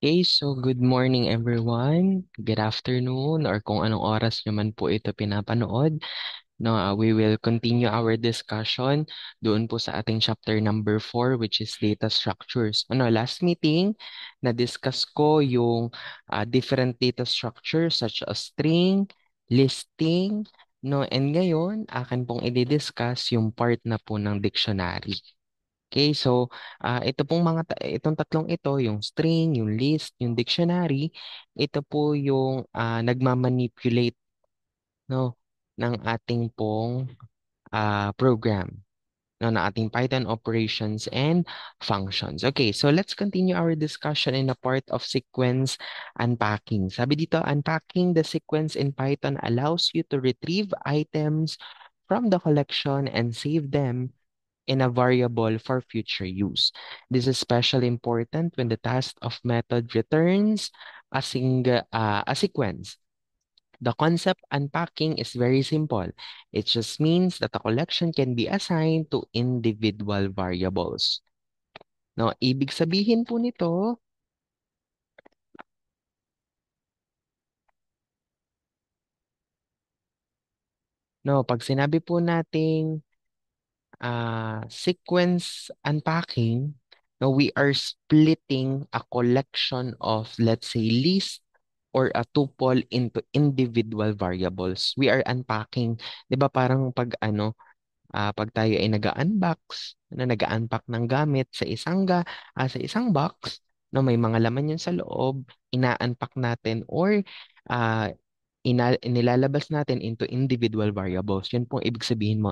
Okay, so good morning everyone. Good afternoon or kung anong oras nyo man po ito pinapanood. No, we will continue our discussion doon po sa ating chapter number 4 which is data structures. Last meeting na-discuss ko yung different data structures such as string, listing, no, and ngayon akin pong i-discuss yung part na po ng dictionary. Okay, so itong tatlong ito, yung string, yung list, yung dictionary, ito po yung nagmamanipulate no ng ating pong program, no, ng ating Python operations and functions. Okay, so let's continue our discussion in the part of sequence unpacking. Sabi dito, unpacking the sequence in Python allows you to retrieve items from the collection and save them in a variable for future use. This is especially important when the task of method returns a sequence. The concept unpacking is very simple. It just means that a collection can be assigned to individual variables. No, ibig sabihin po nito, no, pag sinabi po nating sequence unpacking, no, we are splitting a collection of, let's say, list or a tuple into individual variables. We are unpacking, 'di ba parang pag tayo ay nag-unbox, nag-unpack ng gamit sa isang box, no, may mga laman yun sa loob, ina-unpack natin or ah, inilalabas natin into individual variables. Yun pong ibig sabihin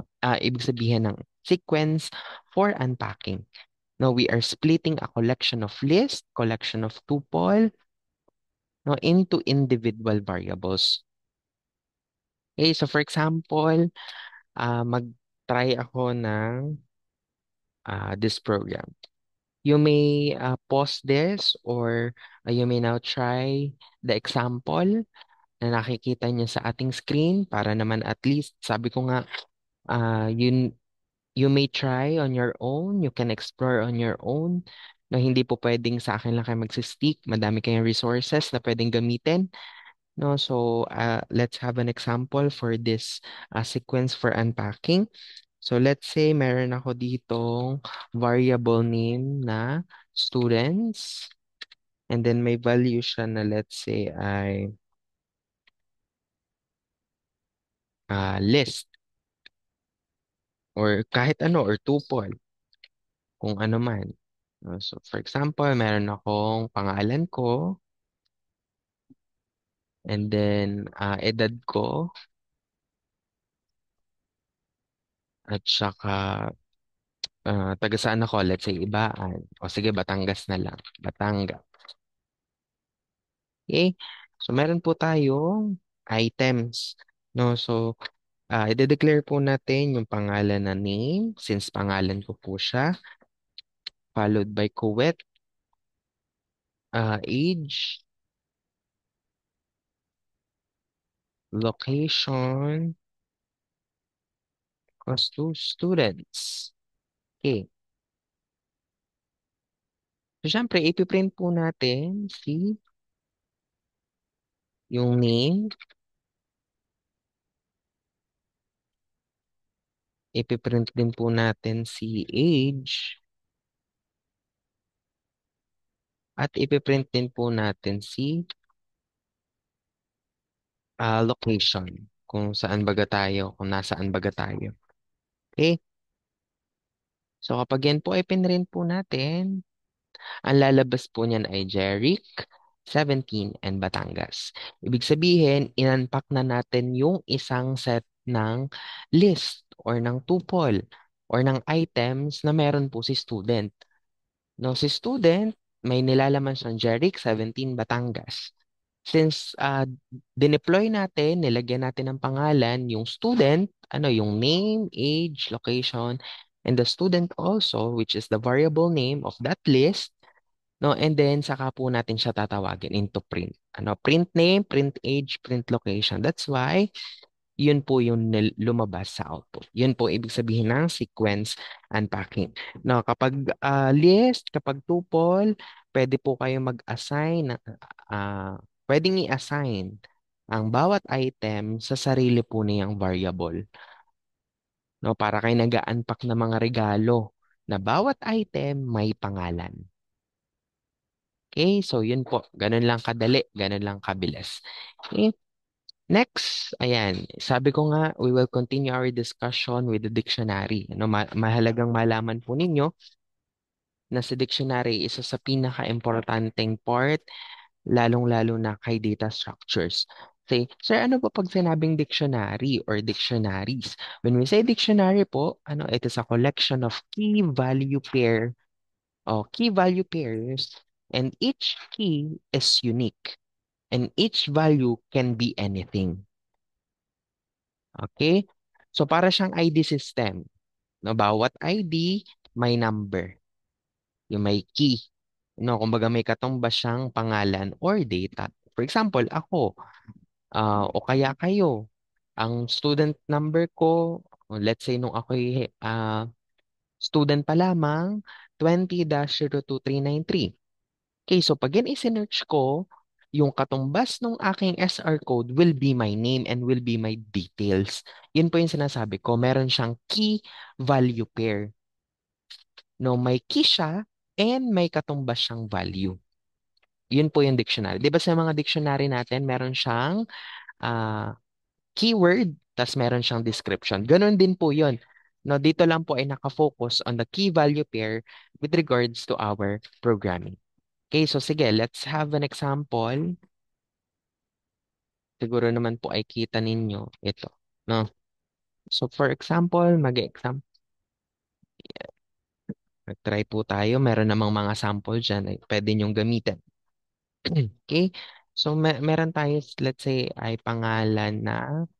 ng sequence for unpacking. No, we are splitting a collection of list, collection of tuple, no, into individual variables. Okay, so for example, mag-try ako ng this program. You may pause this or you may now try the example na nakikita niyo sa ating screen para naman at least, sabi ko nga, you may try on your own, you can explore on your own, na hindi po pwedeng sa akin lang kayo magsistick, madami kayong resources na pwedeng gamitin. No, so let's have an example for this sequence for unpacking. So let's say meron ako ditong variable name na students and then may value siya na let's say ay list or kahit ano or tuple kung ano man. So for example, meron akong pangalan ko and then edad ko at saka taga saan ako, let's say Ibaan. O sige, Batangas na lang. Batangas. Okay? So meron po tayong items. No, so i-declare po natin yung pangalan na name since pangalan ko po siya, followed by kuwet, age, location, cost to students. Okay. So, syempre, ipiprint po natin yung name, ipiprint din po natin si age, at ipiprint din po natin si location, kung saan baga tayo, kung nasaan baga tayo. Okay? So, kapag yan po ay pinrint po natin, ang lalabas po niyan ay Jeric, 17, and Batangas. Ibig sabihin, inunpack na natin yung isang set ng list or ng tuple or ng items na meron po si student. No, si student, may nilalaman siyang Jeric, 17, Batangas. Since dineploy natin, nilagyan natin ng pangalan, yung student, yung name, age, location, and the student also, which is the variable name of that list, no, and then saka po natin siya tatawagin into print. Print name, print age, print location. That's why yun po yung lumabas sa output. Yun po ibig sabihin ng sequence unpacking. No, kapag list, kapag tuple, pwede po kayo mag-assign, pwedeng i-assign ang bawat item sa sarili po niyang variable. No, para kayo nag-unpack ng mga regalo na bawat item may pangalan. Okay, so yun po. Ganun lang kadali, ganun lang kabilis. Okay, next, ayan, sabi ko nga, we will continue our discussion with the dictionary. Ano, mahalagang malaman po ninyo na sa dictionary, isa sa pinaka-importanteng part, lalong-lalo na kay data structures. Say, sir, ano po pag sinabing dictionary or dictionaries? When we say dictionary po, ano, it is a collection of key value pair o key value pairs, and each key is unique and each value can be anything. Okay? So para siyang ID system. No, bawat ID may number, yung may key. No, kumbaga may katumbas siyang pangalan or data. For example, ako, o kaya kayo, ang student number ko, let's say nung ako'y student pa lamang, 20-02393. Okay, so pag yan isinearch ko, yung katumbas ng aking SR code will be my name and will be my details. Yun po yung sinasabi ko, meron siyang key value pair. No, may key siya and may katumbas siyang value. Yun po yung dictionary. 'Di ba sa mga dictionary natin, meron siyang ah, keyword, tas meron siyang description. Ganon din po yun. No, dito lang po ay nakafocus on the key value pair with regards to our programming. Okay, so sige, let's have an example. Siguro naman po ay kita ninyo ito. No? So for example, mag-exam. Mag-try po tayo. Meron namang mga sample dyan ay pwede nyong gamitin. Okay? So meron tayo, let's say, ay pangalan na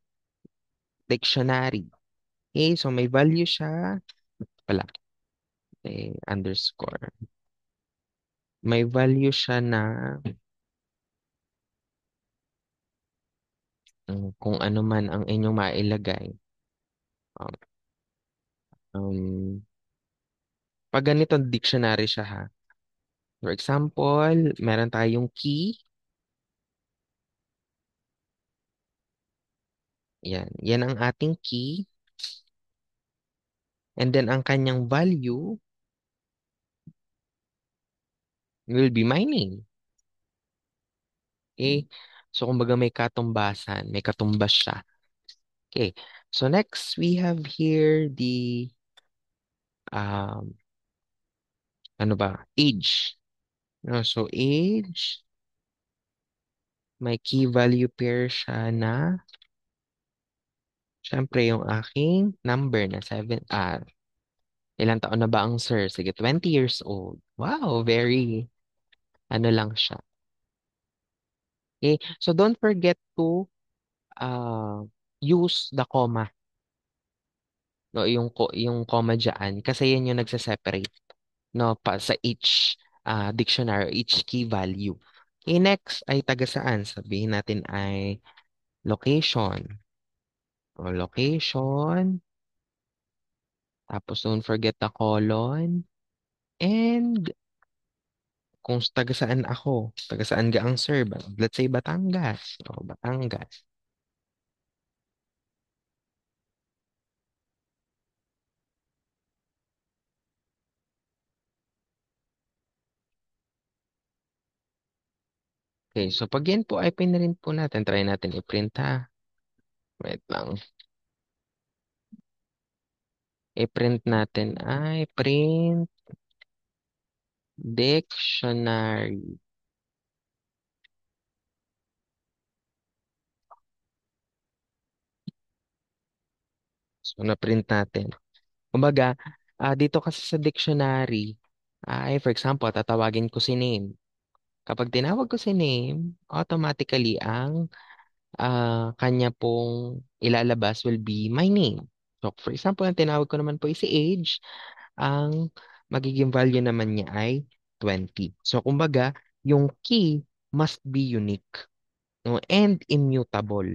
dictionary. Okay? So may value siya. Wala. Underscore. May value siya na kung ano man ang inyong mailagay. Um, um, pag ganito dictionary siya ha. For example, meron tayong key. Yan. Yan ang ating key. And then ang kanyang value will be my name. Okay? So, kumbaga may katumbasan. May katumbas siya. Okay. So, next, we have here the, um, ano ba? Age. No, so, age, may key value pair siya na, syempre, yung aking number na 7. Ilang taon na ba ang sir? Sige, 20 years old. Wow, very, ano lang siya. Okay? So, don't forget to use the comma. No, yung comma diyan kasi yan yung nagse-separate no pa sa each dictionary, each key value. Okay, next ay taga saan? Sabihin natin ay location. O location, tapos don't forget the colon, and kung taga saan ako, taga saan ga ang sir, let's say Batangas. O Batangas. Okay, so pag yan po ay pinrint po natin, try natin i-print ha. Wait lang. I-print natin ay print dictionary. So, na-print natin. Kumbaga, dito kasi sa dictionary, ay for example, tatawagin ko si name. Kapag tinawag ko si name, automatically ang kanya pong ilalabas will be my name. So, for example, ang tinawag ko naman po ay si age, ang magiging value naman niya ay 20. So, kumbaga, yung key must be unique, no, and immutable.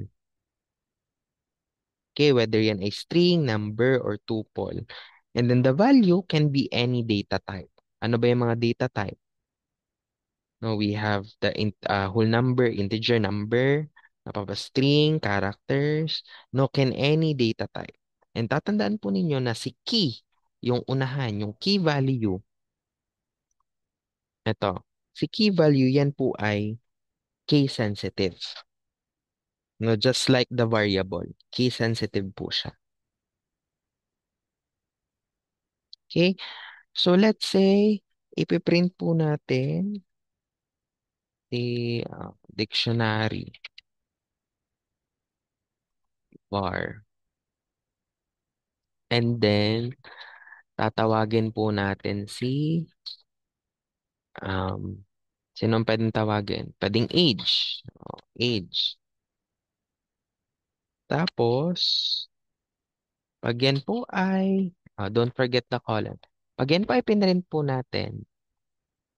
Okay, whether yan ay string, number, or tuple. And then the value can be any data type. Ano ba yung mga data type? No, we have the whole number, integer number, string, characters, no, can any data type. And tatandaan po ninyo na si key, yung unahan, yung key value, ito, si key value, yan po ay case sensitive. No, just like the variable, case sensitive po siya. Okay? So let's say, ipiprint po natin the dictionary var. And then, tatawagin po natin si, um, sinong pwedeng tawagin? Pwedeng age. Age. Tapos, pag yan po ay, don't forget the colon. Pag yan po ay pinrint po natin,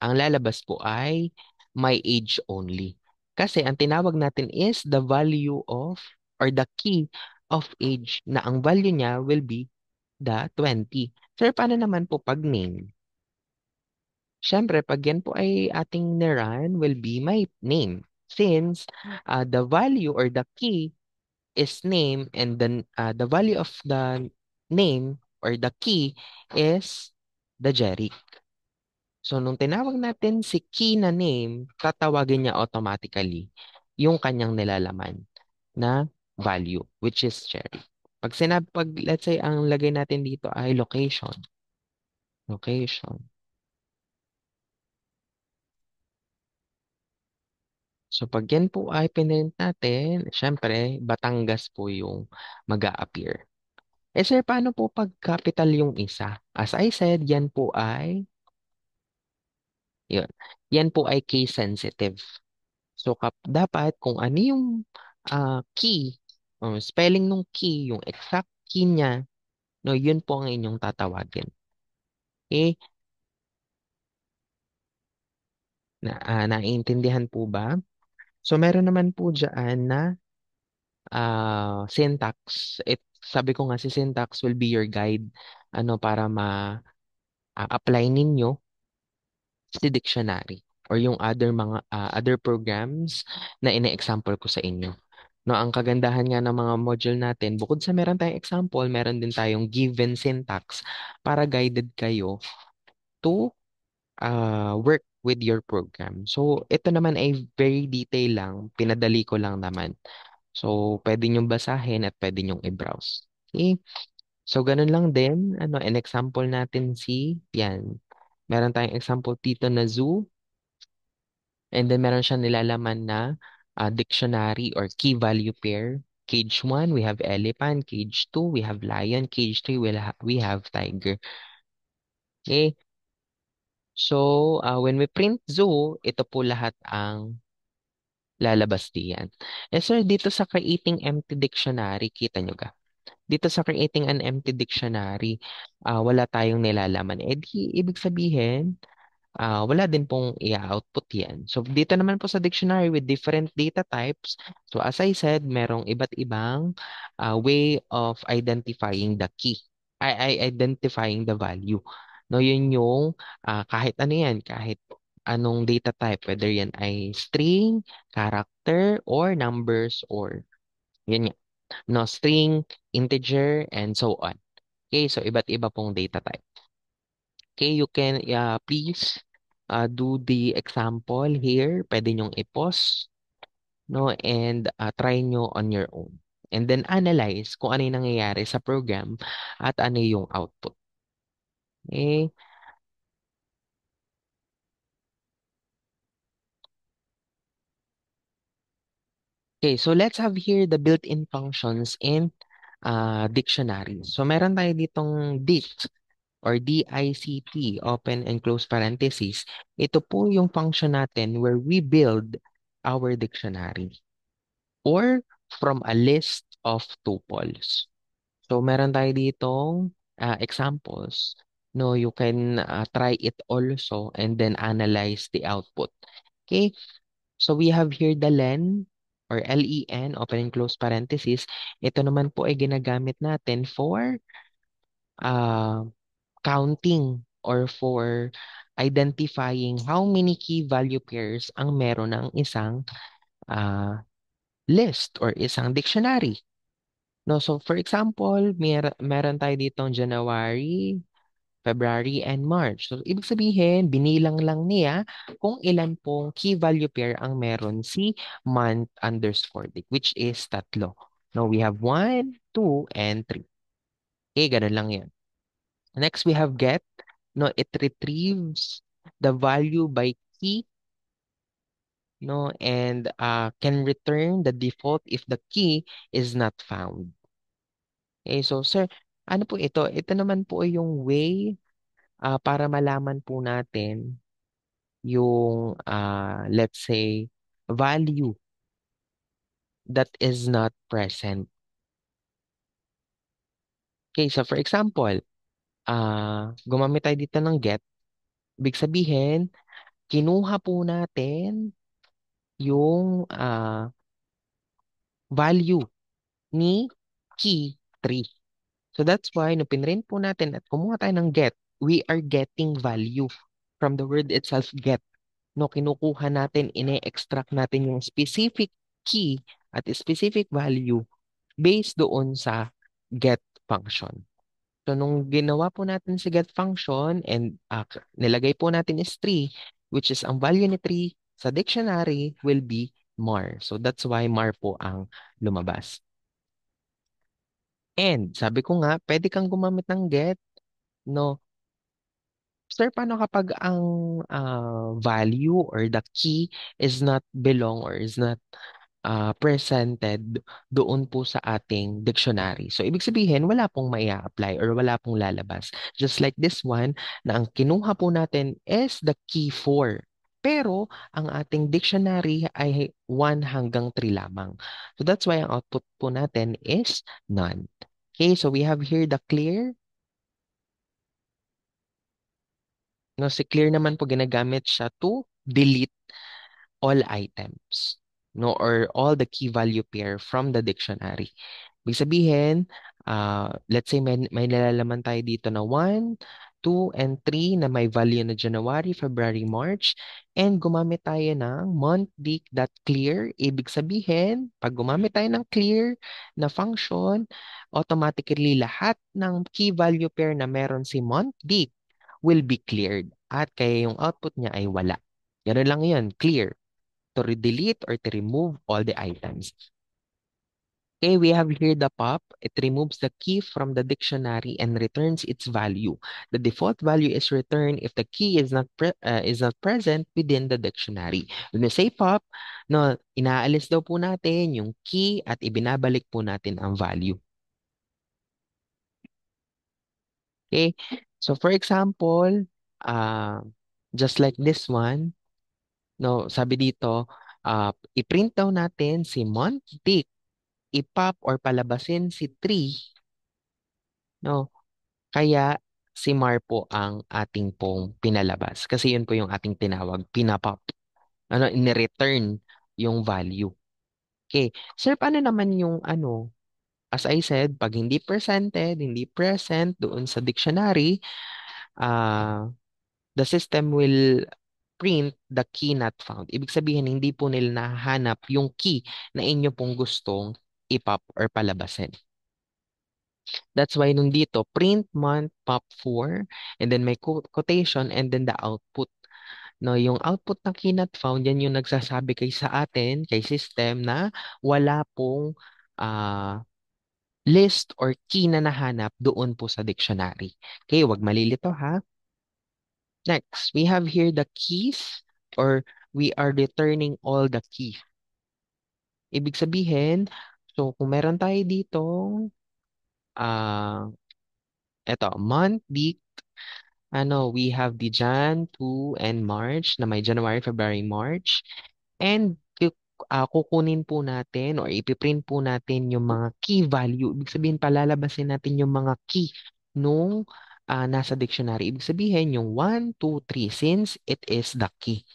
ang lalabas po ay my age only. Kasi ang tinawag natin is the value of or the key of age na ang value niya will be the 20. Sir, paano naman po pag name? Siyempre, pag yan po ay ating niran will be my name. Since the value or the key is name and then the value of the name or the key is the Jeric. So, nung tinawag natin si key na name, tatawagin niya automatically yung kanyang nilalaman na value, which is cherry. Pag let's say, ang lagay natin dito ay location. Location. So, pag yan po ay pinrint natin, syempre, Batangas po yung mag-a-appear. Eh, sir, paano po pag capital yung isa? As I said, yan po ay, yun, yan po ay case sensitive. So, dapat kung ano yung key, spelling ng key, yung exact key niya, no, yun po ang inyong tatawagin. Okay? Naiintindihan po ba? So, meron naman po dyan na syntax. Sabi ko nga si syntax will be your guide para ma-apply ninyo si dictionary or yung other programs na ine-example ko sa inyo. No, ang kagandahan nga ng mga module natin, bukod sa meron tayong example, meron din tayong given syntax para guided kayo to work with your program. So, ito naman ay very detail lang, pinadali ko lang naman. So, pwede nyong basahin at pwede nyong i-browse. Okay? So, ganun lang din. An example natin yan. Meron tayong example dito na zoo. And then, meron siyang nilalaman na dictionary or key value pair. Cage 1, we have elephant. Cage 2, we have lion. Cage 3, we have tiger. Okay? So, when we print zoo, ito po lahat ang lalabas diyan. Eh sir, dito sa creating empty dictionary, kita nyo ga? Dito sa creating an empty dictionary, wala tayong nilalaman. Eh di, ibig sabihin, wala din pong i-output yan. So, dito naman po sa dictionary with different data types, so as I said, merong iba't ibang way of identifying the key, identifying the value. No, yun yung kahit ano yan, kahit anong data type, whether yan ay string, character, or numbers, or yun yan. No, string, integer, and so on. Okay, so iba't iba pong data type. Okay, you can please do the example here. Pwede nyong i-pause, no? And try nyo on your own. And then analyze kung ano yung nangyayari sa program at ano yung output. Okay? Okay, so let's have here the built-in functions in dictionary. So meron tayo ditong dict or DICT, open and close parentheses. Ito po yung function natin where we build our dictionary or from a list of tuples. So meron tayo ditong examples. No, you can try it also and then analyze the output. Okay, so we have here the len. or len, open and close parenthesis, ito naman po ay ginagamit natin for uh, counting or for identifying how many key value pairs ang meron ng isang uh, list or isang dictionary. No, so for example, meron tayo ditong January, February, and March. So ibig sabihin, binilang lang niya kung ilan pong key value pair ang meron si month underscore dic, which is tatlo. No, we have 1, 2, and 3. Okay, ganun lang yan. Next, we have get. No, it retrieves the value by key, no, and can return the default if the key is not found. Okay, so sir, ano po ito? Ito naman po ay yung way para malaman po natin yung, let's say, value that is not present. Okay, so for example, gumamit tayo dito ng get. Ibig sabihin, kinuha po natin yung value ni key 3. So that's why, no pinrint po natin at kumuha tayo ng get, we are getting value from the word itself, get. No, kinukuha natin, ine-extract natin yung specific key at specific value based doon sa get function. So, nung ginawa po natin si get function and nilagay po natin is 3, which is ang value ni 3 sa dictionary will be mar. So, that's why mar po ang lumabas. And sabi ko nga, pwede kang gumamit ng get, no? Sir, paano kapag ang value or the key is not belong or is not presented doon po sa ating dictionary? So, ibig sabihin, wala pong apply or wala pong lalabas. Just like this one, na ang kinuha po natin is the key 4. Pero, ang ating dictionary ay 1 hanggang 3 lamang. So, that's why ang output po natin is none. Okay, so we have here the clear. No, si clear naman po ginagamit siya to delete all items, no, or all the key value pair from the dictionary. Ibig sabihin, let's say may nalalaman tayo dito na 1, 2, and 3 na may value na January, February, March, and gumamit tayo ng monthdict.clear. Ibig sabihin, pag gumamit tayo ng clear na function, automatically lahat ng key value pair na meron si monthdict will be cleared at kaya yung output niya ay wala. Ganun lang yun, clear. To delete or to remove all the items. Okay, we have here the pop. It removes the key from the dictionary and returns its value. The default value is returned if the key is not present within the dictionary. When we say pop, no, inaalis daw po natin yung key at ibinabalik po natin ang value. Okay, so for example, uh, just like this one, no, sabi dito, i-print daw natin si month, date, i-pop or palabasin si tree, no? Kaya si Mar po ang ating pong pinalabas. Kasi yun po yung ating tinawag, pinapop. Ano, in-return yung value. Okay. Sir, paano naman yung ano, as I said, pag hindi presented, hindi present doon sa dictionary, uh, the system will print the key not found. Ibig sabihin, hindi po nila nahanap yung key na inyo pong gustong ipop or palabasin. That's why nung dito, print month pop 4, and then may quotation, and then the output. No, yung output na key not found, yan yung nagsasabi kay sa atin, kay system, na wala pong ah, list or key na nahanap doon po sa dictionary. Okay, wag malilito ha. Next, we have here the keys, or we are returning all the keys. Ibig sabihin, so kung meron tayo dito, ah eto, month, week, we have the Jan, 2, and March na may January, February, March. And kukunin po natin or ipiprint po natin yung mga key value. Ibig sabihin, palalabasin natin yung mga key nung nasa dictionary. Ibig sabihin, yung 1, 2, 3, since it is the key.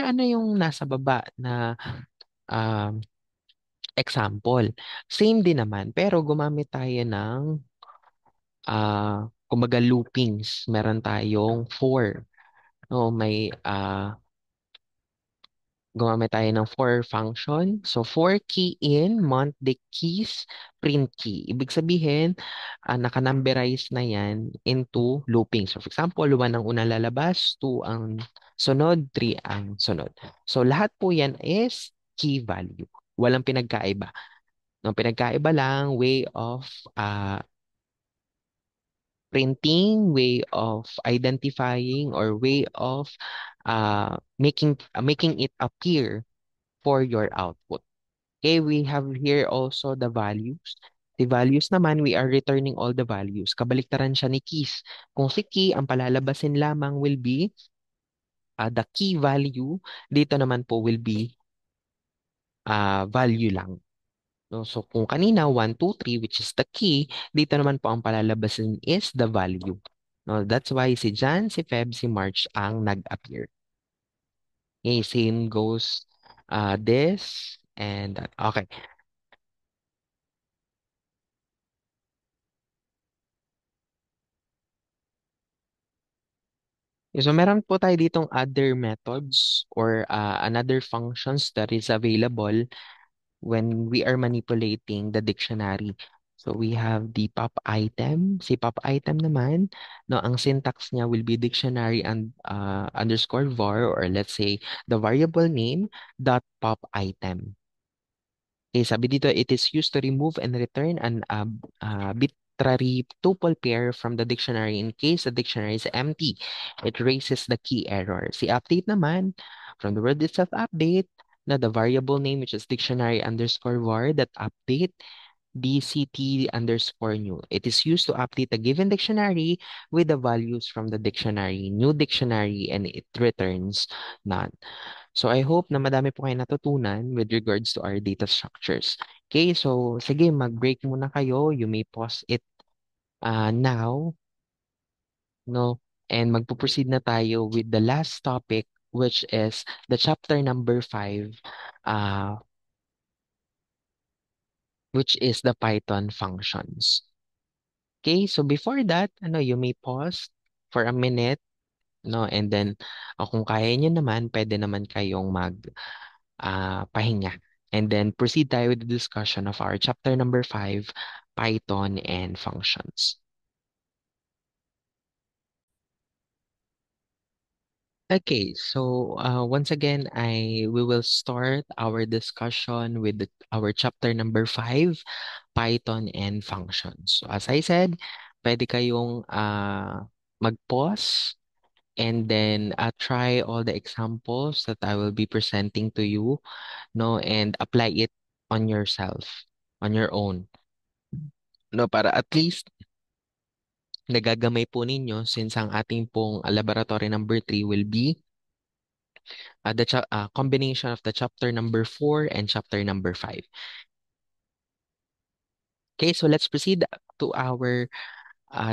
ano yung nasa baba na um, example. Same din naman, pero gumamit tayo ng kumbaga loopings. Meron tayong for. No, gumamit tayo ng for function. So, for key in, month, the keys, print key. Ibig sabihin, nakanumberize na yan into looping. So, for example, 1 ang unang lalabas, 2 ang sunod, 3 ang sunod. So, lahat po yan is key value. Walang pinagkaiba. No, pinagkaiba lang way of printing, way of identifying, or way of making it appear for your output. Okay, we have here also the values. The values naman, we are returning all the values. Kabaliktaran siya ni keys. Kung si key, ang palalabasin lamang will be the key value. Dito naman po will be value lang. No? So kung kanina 1, 2, 3 which is the key, dito naman po ang palalabasin is the value. No, that's why si Jan, si Feb, si March ang nag-appear. Okay, same goes this and that. Okay. So meron po tayo ditong other methods or another functions that is available when we are manipulating the dictionary. So we have the pop item. Si pop item naman, no, ang syntax niya will be dictionary and underscore var, or let's say the variable name dot pop item. Okay, sabi dito, it is used to remove and return an arbitrary tuple pair from the dictionary in case the dictionary is empty. It raises the key error. Si update naman, from the word itself update, na the variable name which is dictionary underscore var that update DCT underscore new. It is used to update a given dictionary with the values from the dictionary, new dictionary, and it returns none. So I hope na madami po kayo natutunan with regards to our data structures. Okay, so sige, mag-break muna kayo. You may pause it now, no? And magpo-proceed na tayo with the last topic, which is the chapter number 5, uh, which is the Python functions. Okay, so before that, you may pause for a minute, no? And then, kung kaya nyo naman, pwede naman kayong pahinga. And then proceed tayo with the discussion of our chapter number 5, Python and functions. Okay, so once again, we will start our discussion with our chapter number 5, Python and functions. So as I said, pwede kayong mag-pause and then try all the examples that I will be presenting to you, no, and apply it on yourself, on your own. No, para at least nagagamay po ninyo since ang ating pong laboratory number 3 will be the combination of the chapter number 4 and chapter number 5. Okay, so let's proceed to our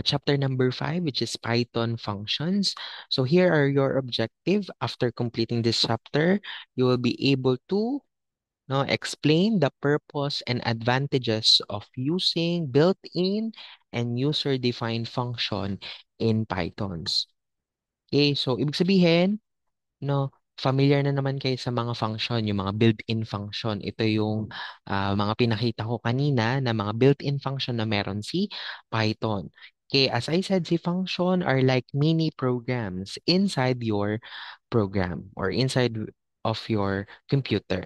chapter number 5, which is Python functions. So here are your objective. After completing this chapter, you will be able to explain the purpose and advantages of using built-in and user-defined function in Pythons. Okay, so ibig sabihin, no, familiar na naman kayo sa mga function, yung mga built-in function. Ito yung mga pinakita ko kanina na mga built-in function na meron si Python. Okay, as I said, si function are like mini programs inside your program or inside of your computer.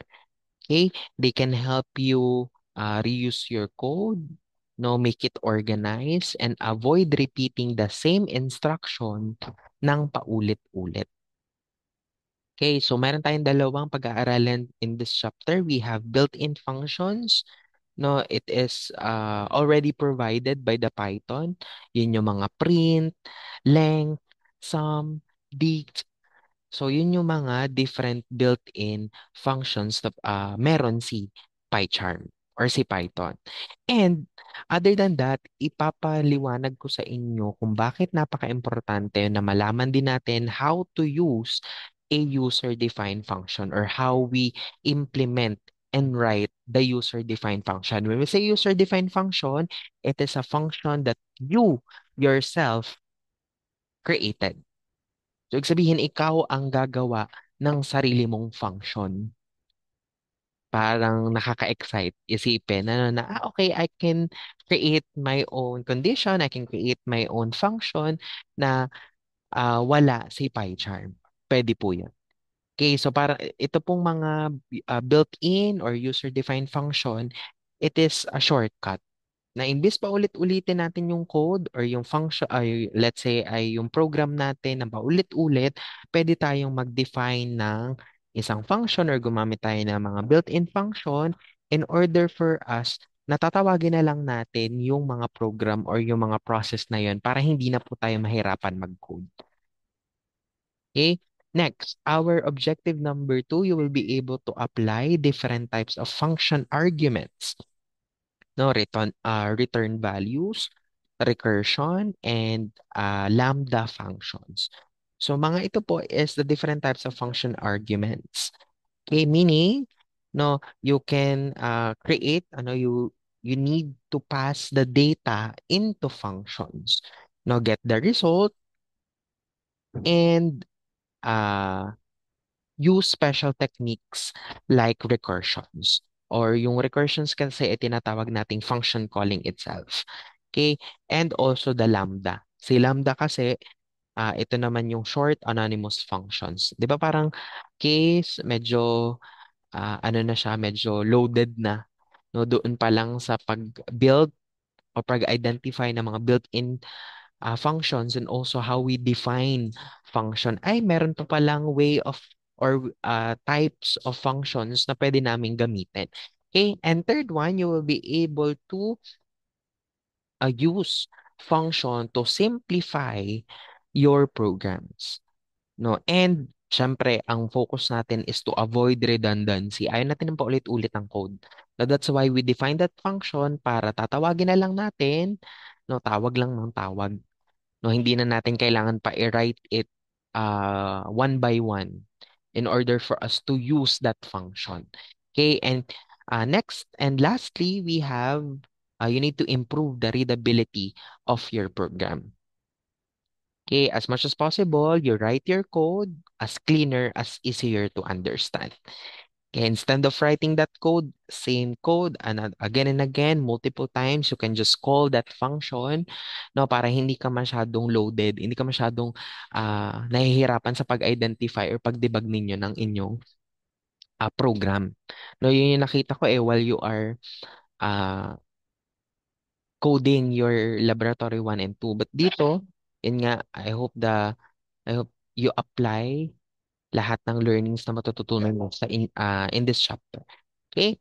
Okay, they can help you reuse your code, no, make it organized, and avoid repeating the same instruction ng paulit-ulit. Okay, so meron tayong dalawang pag-aaralan in this chapter. We have built-in functions. No, it is already provided by the Python. Yun yung mga print, length, sum, dict. So yun yung mga different built-in functions na meron si PyCharm or si Python. And other than that, ipapaliwanag ko sa inyo kung bakit napaka-importante na malaman din natin how to use a user-defined function or how we implement and write the user-defined function. When we say user-defined function, it is a function that you yourself created. So, ibig sabihin, ikaw ang gagawa ng sarili mong function. Parang nakaka-excite isipin okay, I can create my own condition, I can create my own function na wala si PyCharm. Pwede po yun. Okay, so para ito pong mga built-in or user-defined function, it is a shortcut na imbis pa ulit-ulitin natin yung code or yung function, ay, let's say ay yung program natin na paulit-ulit, pwede tayong mag-define ng isang function or gumamit tayo ng mga built-in function in order for us na tatawagin na lang natin yung mga program or yung mga process na yun para hindi na po tayo mahirapan mag-code. Okay? Next, our objective number two, you will be able to apply different types of function arguments. No, return values, recursion, and lambda functions. So mga ito po is the different types of function arguments. Okay, meaning, no, you can create, you need to pass the data into functions. No, get the result and uh, use special techniques like recursions. Or yung recursions kasi ay tinatawag nating function calling itself. Okay? And also the lambda. Si lambda kasi, ito naman yung short anonymous functions. Di ba parang case, medyo, na siya, medyo loaded na. No, doon pa lang sa pag-build o pag-identify ng mga built-in functions and also how we define function, ay meron pa palang way of or types of functions na pwede namin gamitin. Okay, and third one, you will be able to use function to simplify your programs. No? And syempre, ang focus natin is to avoid redundancy. Ayaw natin ng paulit-ulit ang code. So that's why we define that function para tatawagin na lang natin, no, tawag lang ng tawag. No, hindi na natin kailangan pa i-write it one by one in order for us to use that function. Okay, and next and lastly, we have you need to improve the readability of your program. Okay, as much as possible, you write your code as cleaner, as easier to understand. Okay, instead of writing that code, same code, again and again, multiple times, you can just call that function, no, para hindi ka masyadong loaded, hindi ka masyadong nahihirapan sa pag-identify or pag-debug ninyo ng inyong program. No, yun yung nakita ko while you are uh, coding your laboratory 1 and 2. But dito, yun nga, I hope you apply lahat ng learnings na matututunan mo in this chapter. Okay?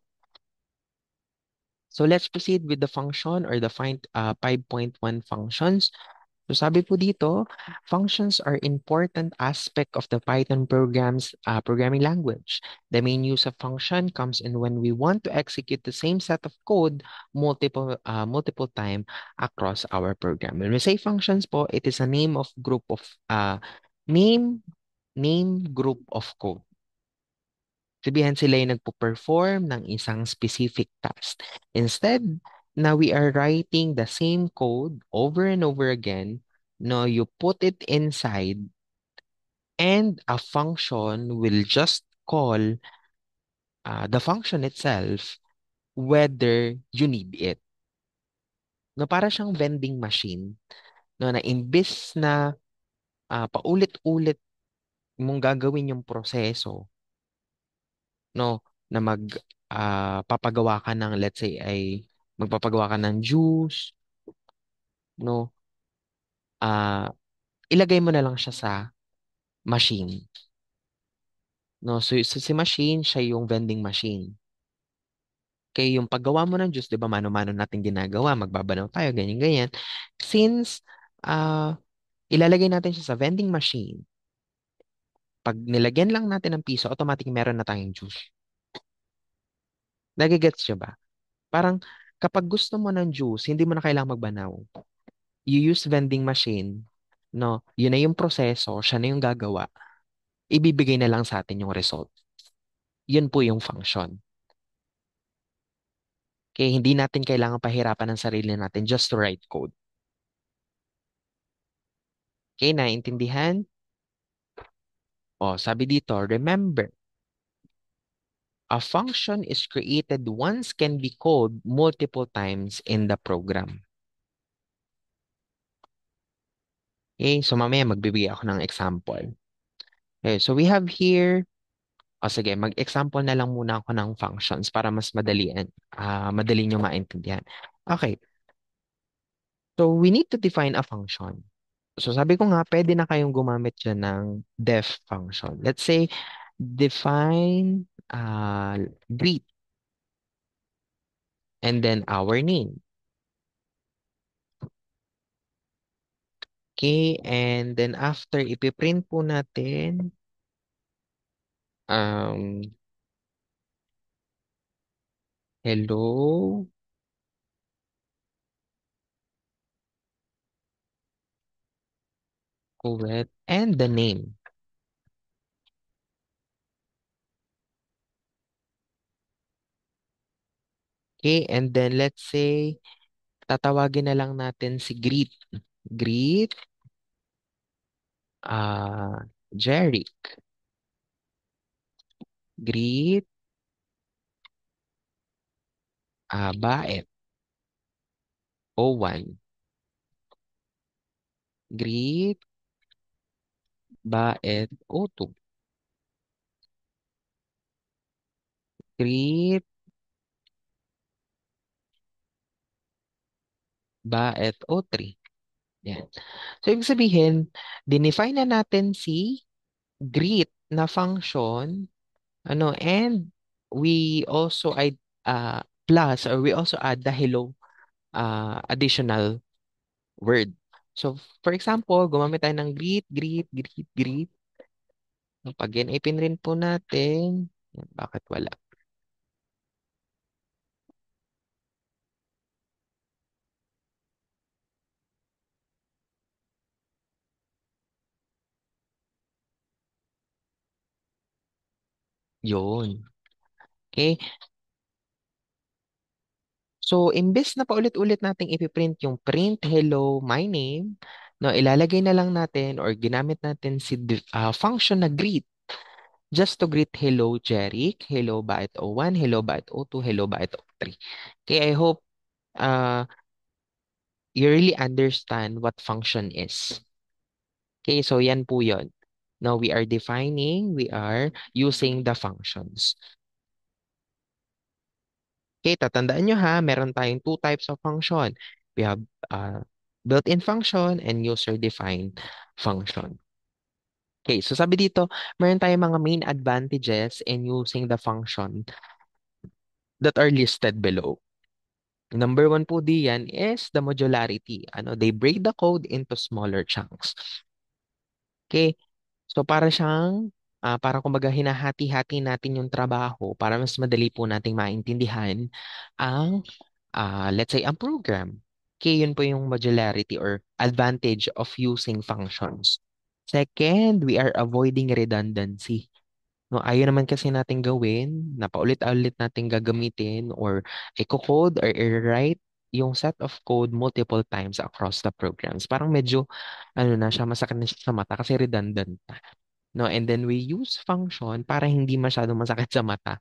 So let's proceed with the function or the 5.1 functions. So sabi po dito, functions are important aspect of the Python programming language. The main use of function comes in when we want to execute the same set of code multiple time across our program. When we say functions po, it is a name group of code. Sabihan sila yung nagpo-perform ng isang specific task. Instead, na we are writing the same code over and over again, no, you put it inside and a function will just call the function itself whether you need it. No, para siyang vending machine, no, na imbis na paulit-ulit mong gagawin yung proseso, no, na papagawa ka ng, let's say, ay magpapagawa ka ng juice, no, ah, ilagay mo na lang siya sa machine. No, so si machine, siya yung vending machine. Kaya yung paggawa mo ng juice, di ba, mano-mano natin ginagawa, magbabanaw tayo, ganyan-ganyan. Since ilalagay natin siya sa vending machine, pag nilagyan lang natin ng piso, automatic meron na tayong juice. Nagigets siya ba? Parang kapag gusto mo ng juice, hindi mo na kailangang magbanaw. You use vending machine, no? Yun na yung proseso, siya na yung gagawa. ibibigay na lang sa atin yung result. Yun po yung function. Okay, hindi natin kailangan pahirapan ng sarili natin just to write code. Okay, naiintindihan? O, sabi dito, remember, a function is created once can be called multiple times in the program. Okay, so mamaya magbibigay ako ng example. Okay, so we have here, o sige, mag-example na lang muna ako ng functions para mas madali nyo maintindihan. Okay, so we need to define a function. So sabi ko nga, pwede na kayong gumamit dyan ng def function. Let's say, define greet and then our name. Okay, and then after, ipiprint po natin, um, hello, Kuwait, and the name. Okay, and then let's say, tatawagin na lang natin si greet. Greet, Jeric. Greet, Baet. Owan. Greet, Baet, O2. Greet, Baet, O3. Yan. So, ibig sabihin, dinefine na natin si greet na function, and we also plus, or we also add the hello additional word. So, for example, gumamit tayo ng greet, greet, greet, greet. Pag yan ay pinrint po natin, yan, bakit wala? Yun. Okay? So, imbes na paulit-ulit nating ipiprint yung print hello my name, no, ilalagay na lang natin or ginamit natin si function na greet just to greet hello Jeric, hello Bait O1, hello Bait O2, hello Bait O3. Okay, I hope uh, you really understand what function is. Okay, so yan po yun. Now we are using the functions. Okay, tatandaan nyo ha, meron tayong two types of function. We have uh, built-in function and user-defined function. Okay, so sabi dito, meron tayong mga main advantages in using the function that are listed below. Number one po diyan is the modularity. They break the code into smaller chunks. Okay, so para kumbaga hinahati-hati natin yung trabaho para mas madali po nating maintindihan ang let's say, ang program. Okay, yun po yung modularity or advantage of using functions. Second, we are avoiding redundancy. No, ayaw naman kasi natin gawin na paulit-ulit natin gagamitin or i-code or i-write yung set of code multiple times across the programs. Parang medyo, masakit na siya sa mata kasi redundant na. No, and then we use function para hindi masyadong masakit sa mata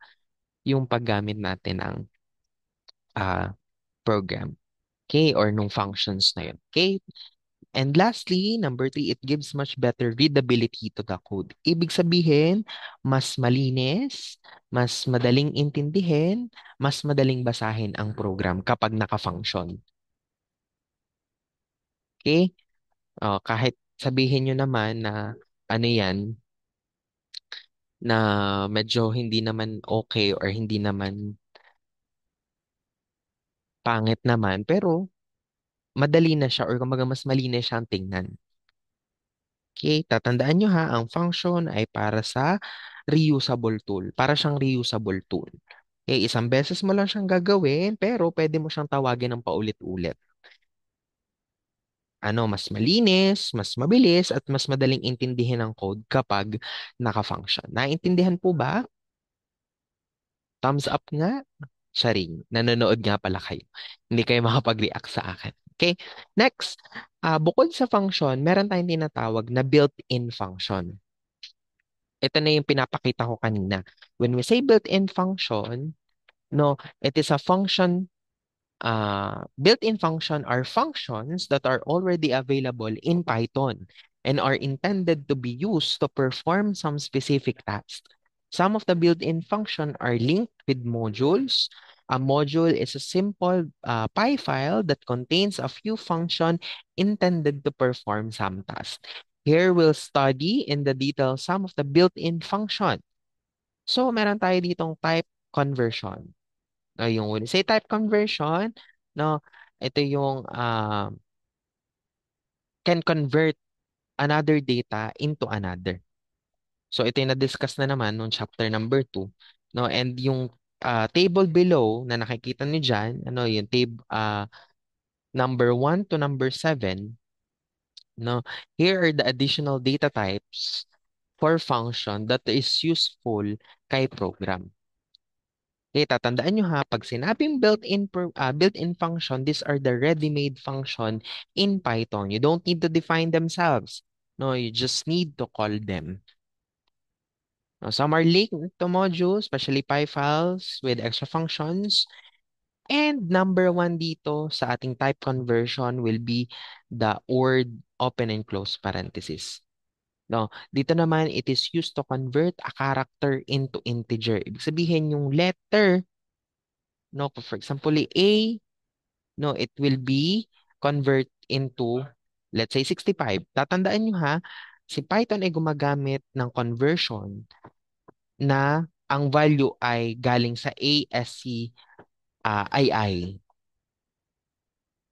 yung paggamit natin ng ah, program. Okay, or nung functions na yun. Okay, and lastly, number three, it gives much better readability to the code. Ibig sabihin, mas malinis, mas madaling intindihin, mas madaling basahin ang program kapag naka-function. Okay? Kahit sabihin nyo naman na yan, na medyo hindi naman okay or hindi naman pangit naman, pero madali na siya or kumbaga mas malinis siyang tingnan. Okay, tatandaan nyo ha, ang function ay para sa reusable tool. Para siyang reusable tool. Okay, isang beses mo lang siyang gagawin, pero pwede mo siyang tawagin ng paulit-ulit. mas malinis, mas mabilis, at mas madaling intindihin ang code kapag naka-function. Naintindihan po ba? Thumbs up nga. Sharing. Nanonood nga pala kayo. Hindi kayo makapag-react sa akin. Okay, next. Bukod sa function, meron tayong tinatawag na built-in function. Ito na yung pinapakita ko kanina. When we say built-in function, no, it is a function. Built-in function are functions that are already available in Python and are intended to be used to perform some specific task. Some of the built-in function are linked with modules. A module is a simple Py file that contains a few functions intended to perform some task. Here we'll study in the detail some of the built-in function. So, meron tayo ditong type conversion. Yung when we say type conversion, no, ito yung can convert another data into another. So ito yung na-discuss na naman nung chapter number 2, no, and yung table below na nakikita niyo diyan, yung number 1 to number 7, no, here are the additional data types for function that is useful kay program. Okay, tatandaan nyo ha, pag sinabing built-in function, these are the ready-made function in Python. You don't need to define themselves. No, you just need to call them. Now, some are linked to modules, especially Py files with extra functions. And number one dito sa ating type conversion will be the word open and close parenthesis. No, dito naman, it is used to convert a character into integer. Ibig sabihin, yung letter, no, for example, A, no, it will be convert into, let's say, 65. Tatandaan nyo ha, si Python ay gumagamit ng conversion na ang value ay galing sa ASCII.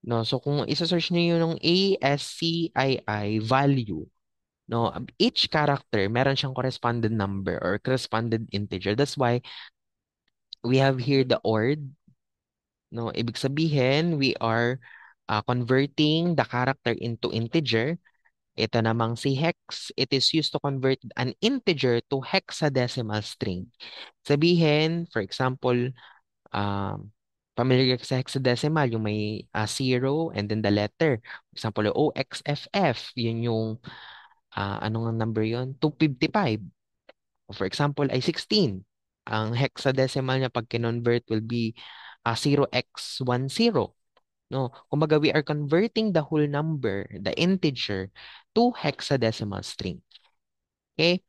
No, so kung isa-search niyo yung ASCII value, no, each character meron siyang corresponding number or corresponding integer. That's why we have here the ORD. No, ibig sabihin, we are converting the character into integer. Ito namang si hex, it is used to convert an integer to hexadecimal string. Sabihin, for example, um, familiar ka sa hexadecimal, yung may 0 and then the letter. For example, OXFF, yun yung, anong number yun? 255. For example, ay 16. Ang hexadecimal niya pag kinonvert will be 0x10. No, kumbaga we are converting the whole number, the integer, to hexadecimal string. Okay?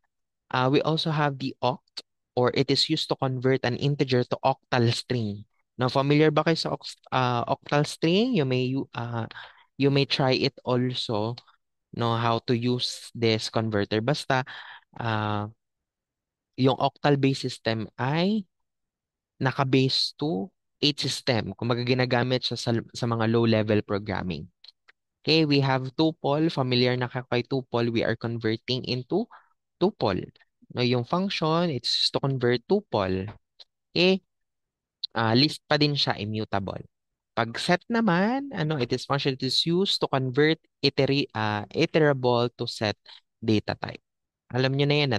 We also have the oct, or it is used to convert an integer to octal string. Now, familiar ba kayo sa octal string? You may try it also, know how to use this converter. Basta, uh, yung octal base system ay naka-base to 8 system. Kumbaga ginagamit siya sa mga low-level programming. Okay, we have tuple. Familiar na kayo kay tuple. We are converting into tuple. No, yung function, it's to convert tuple. Okay, list pa din siya, immutable. Pag set naman, it is function it is used to convert iterable to set data type. Alam niyo na yan,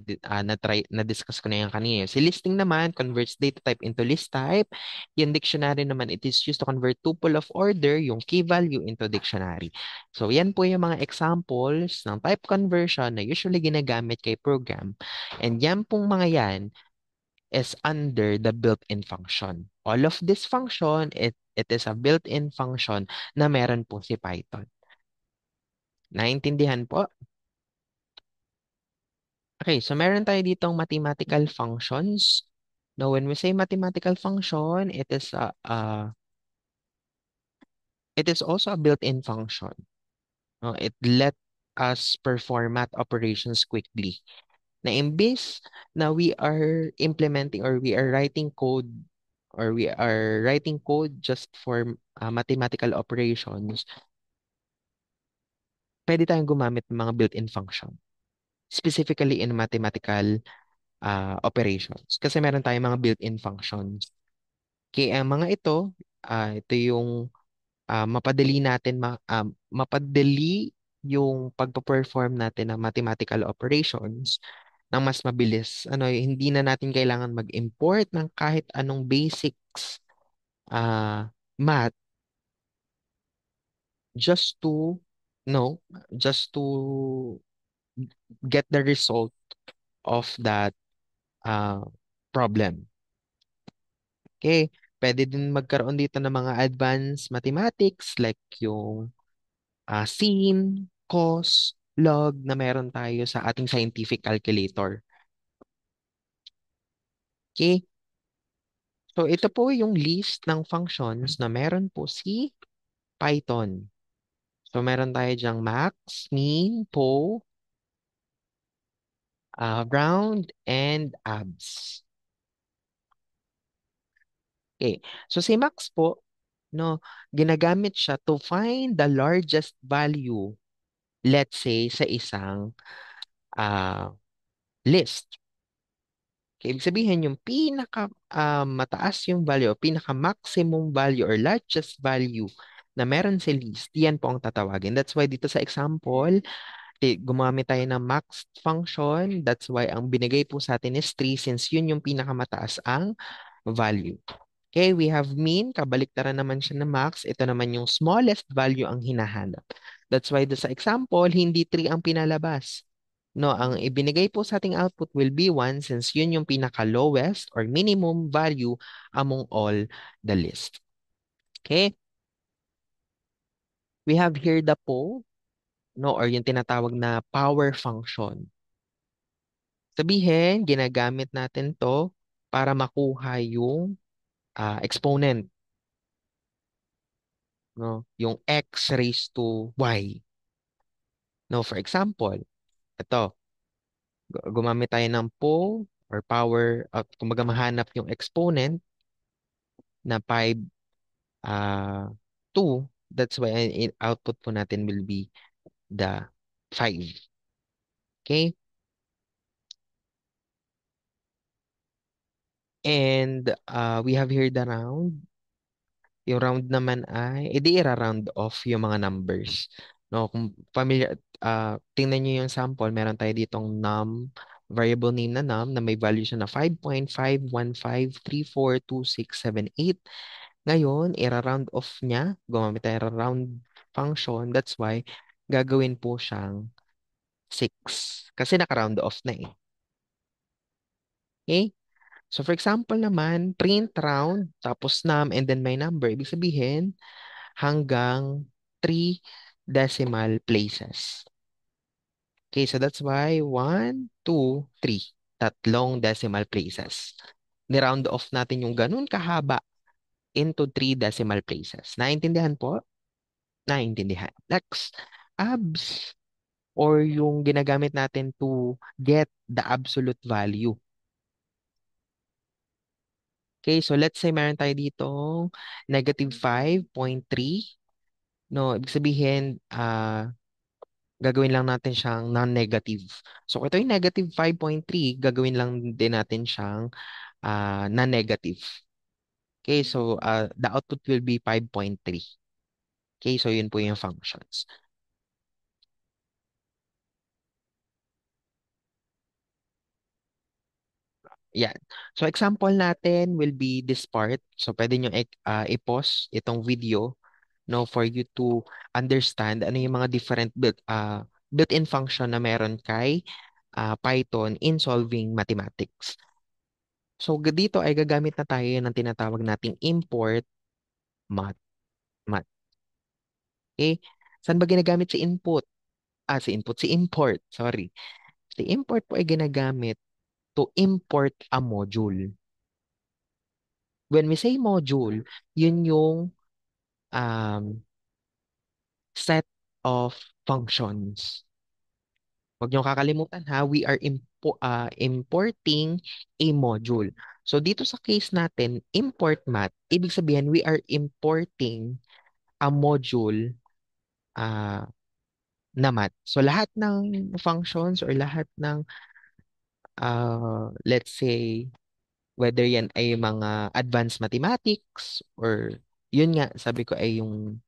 na-discuss ko na yan kanina. Si listing naman converts data type into list type. Yung dictionary naman, it is used to convert tuple of order, yung key value into dictionary. So, yan po yung mga examples ng type conversion na usually ginagamit kay program. And yan pong mga yan is under the built-in function. All of this function, it is a built-in function na meron po si Python. Naintindihan po? Okay, so meron tayo ditong mathematical functions. Now, when we say mathematical function, it is also a built-in function. No, it let us perform math operations quickly. Na imbes na we are implementing or we are writing code just for mathematical operations, pwede tayong gumamit ng mga built-in function, specifically in mathematical operations. Kasi meron tayong mga built-in functions. Kaya ang mga ito yung mapadali natin mapadali yung pagpo-perform natin ng mathematical operations ng mas mabilis. Ano, hindi na natin kailangan mag-import ng kahit anong basics math just to no, just to get the result of that uh, problem. Okay? Pwede din magkaroon dito ng mga advanced mathematics like yung sin, cos, log na meron tayo sa ating scientific calculator. Okay? So ito po yung list ng functions na meron po si Python. So meron tayo diyang max, min, po, round, and abs. Okay. So si max po, no, ginagamit siya to find the largest value, let's say, sa isang uh, list. Okay, ibig sabihin yung pinaka mataas yung value, pinaka maximum value or largest value na meron sa list, yan po ang tatawagin. That's why dito sa example, gumamit tayo ng max function. That's why ang binigay po sa atin is 3 since yun yung pinakamataas ang value. Okay, we have mean, kabaliktaran naman siya ng max. Ito naman yung smallest value ang hinahanap. That's why do sa example, hindi 3 ang pinalabas. No, ang ibinigay po sa ating output will be 1 since yun yung pinaka-lowest or minimum value among all the list. Okay, we have here the po, no, or yung tinatawag na power function. Sabihin, ginagamit natin to para makuha yung exponent, no? Yung x raised to y. No, for example, ito, gumamit tayo ng po or power, kumbaga mahanap yung exponent na 5, uh, 2. That's why output po natin will be the 5. Okay? And we have here the round. Yung round naman ay, edi i-round off yung mga numbers. No, kung familiar, tingnan nyo yung sample, meron tayo ditong variable name na num, na may value siya na 5.515342678. Ngayon, i-round off niya, gumamit tayo ng round function, that's why, gagawin po siyang 6. Kasi naka-round off na eh. Okay? So for example naman, print round, tapos num, and then may number. Ibig sabihin, hanggang 3 decimal places. Okay, so that's why 1, 2, 3. Tatlong decimal places. Ni-round off natin yung ganun kahaba into 3 decimal places. Naintindihan po? Naintindihan. Next, abs or yung ginagamit natin to get the absolute value. Okay, so let's say meron tayo dito -5.3. No, ibig sabihin, gagawin lang natin siyang non-negative. So, ito yung -5.3, gagawin lang din natin siyang non-negative. Okay, so the output will be 5.3. Okay, so yun po yung functions. Yan. So, example natin will be this part. So, pwede nyo i-pause itong video, no, for you to understand ano yung mga different built-in function na meron kay Python in solving mathematics. So, dito ay gagamit na tayo ng tinatawag nating import math. Math. Okay? Saan ba ginagamit si input? Si import. Sorry. Si import po ay ginagamit to import a module. When we say module, yun yung um, set of functions. Huwag niyo kakalimutan ha, we are importing a module. So dito sa case natin, import math, ibig sabihin we are importing a module uh, na math. So lahat ng functions or lahat ng let's say whether yan ay mga advanced mathematics or yun nga sabi ko ay yung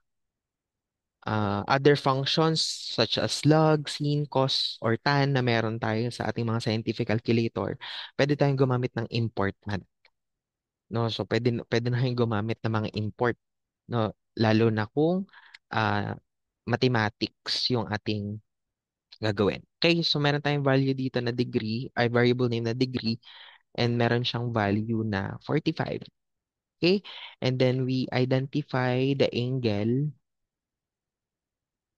other functions such as log, sin, cos, or tan na meron tayo sa ating mga scientific calculator, pwede tayong gumamit ng import math. No? So, pwede na tayong gumamit ng mga import. No? Lalo na kung ah, mathematics yung ating gagawin. Okay, so meron tayong value dito na degree, ay variable name na degree, and meron siyang value na 45. Okay, and then we identify the angle,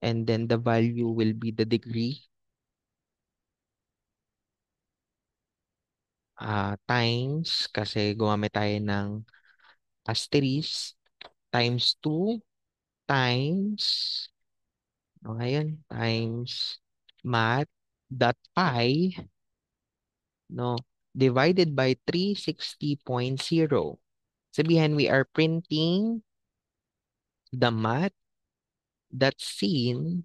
and then the value will be the degree times, kasi gumamit tayo ng asterisk, times 2, times, ngayon, times math dot pi, no, divided by 360.0. Sabihin, we are printing the math that's seen,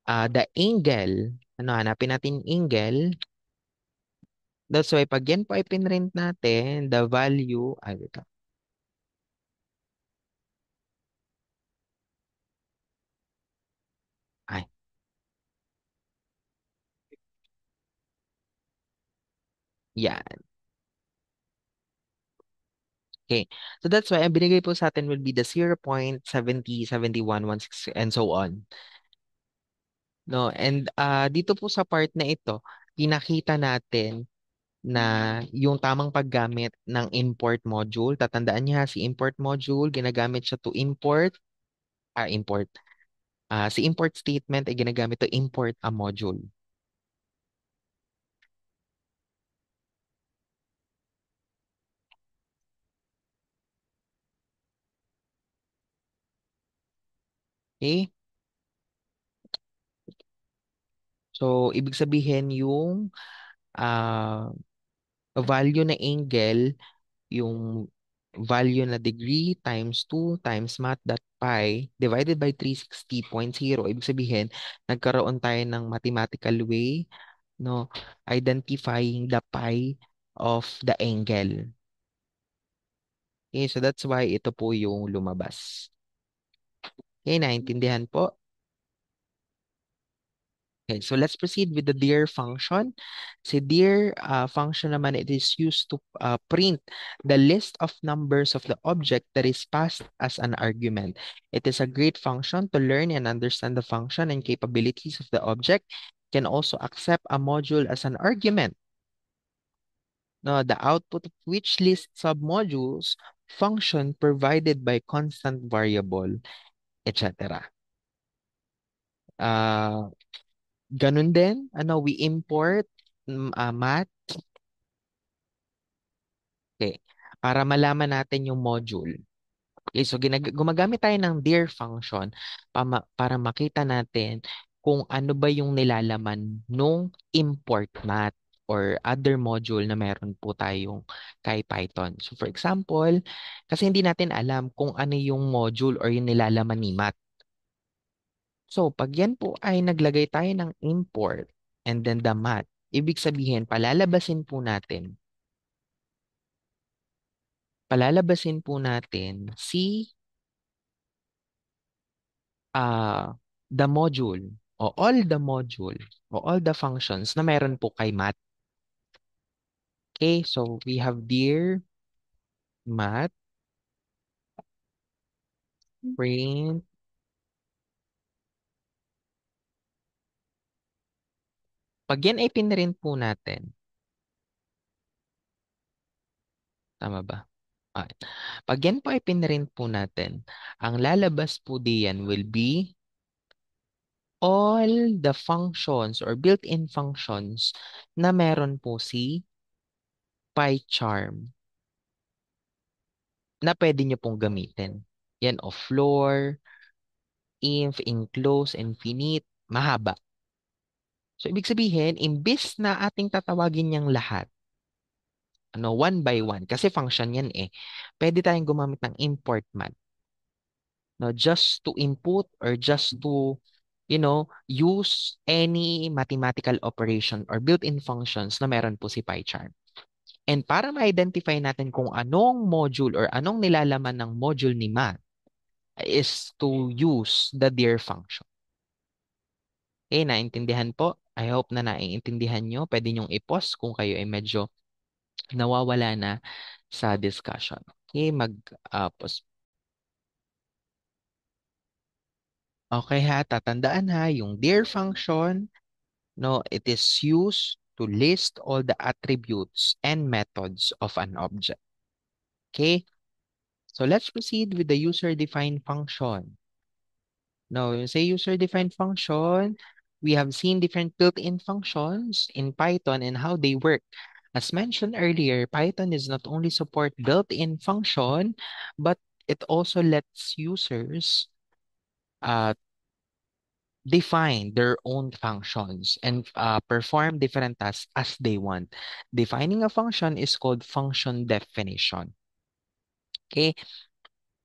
the angle, ano, hanapin natin angle. That's why pag yan po ay pinrint natin, the value, ay, wait lang. Ay, yan. Okay. So that's why ang binigay po sa atin will be the 0.70, 71, 16, and so on. No, and dito po sa part na ito, pinakita natin na yung tamang paggamit ng import module. Tatandaan niya si import module, ginagamit siya to import, import. Si import statement ay ginagamit to import a module. Okay? So, ibig sabihin yung uh, value na angle, yung value na degree times 2 times math dot pi divided by 360.0. Ibig sabihin, nagkaroon tayo ng mathematical way, no, identifying the pi of the angle. Okay, so that's why ito po yung lumabas. Okay, naintindihan po? Okay, so let's proceed with the dir function. Si dir function naman, it is used to print the list of numbers of the object that is passed as an argument. It is a great function to learn and understand the function and capabilities of the object. Can also accept a module as an argument. No, the output of which list submodules function provided by constant variable, etc. Uh, Ganun din, ano, we import math, okay, para malaman natin yung module. Okay, so gumagamit tayo ng dir function para makita natin kung ano ba yung nilalaman nung import math or other module na meron po tayong kay Python. So for example, kasi hindi natin alam kung ano yung module or yung nilalaman ni math. So, pag yan po ay naglagay tayo ng import and then the math, ibig sabihin, palalabasin po natin si uh, the module o all the functions na meron po kay math. Okay, so we have dear math print. Pag yan ay pinrint po natin, tama ba? Ah, pag yan po ay pinrint po natin, ang lalabas po diyan will be all the functions or built-in functions na meron po si PyCharm na pwede nyo pong gamitin. Yan o floor, inf, enclose, infinite, mahaba. So, ibig sabihin, imbis na ating tatawagin niyang lahat, ano, one by one, kasi function yan eh, pwede tayong gumamit ng import math, no, just to input or just to, use any mathematical operation or built-in functions na meron po si PyCharm. And para ma-identify natin kung anong module or anong nilalaman ng module ni math, is to use the dir function. Okay, naintindihan po? I hope na naiintindihan nyo. Pwede nyong i-pause kung kayo ay medyo nawawala na sa discussion. Okay, mag-pause. Okay ha, tatandaan ha, yung dir function, no, it is used to list all the attributes and methods of an object. Okay, so let's proceed with the user-defined function. Now, when you say user-defined function, we have seen different built-in functions in Python and how they work. As mentioned earlier, Python does not only support built-in function, but it also lets users uh, define their own functions and perform different tasks as they want. Defining a function is called function definition. Okay,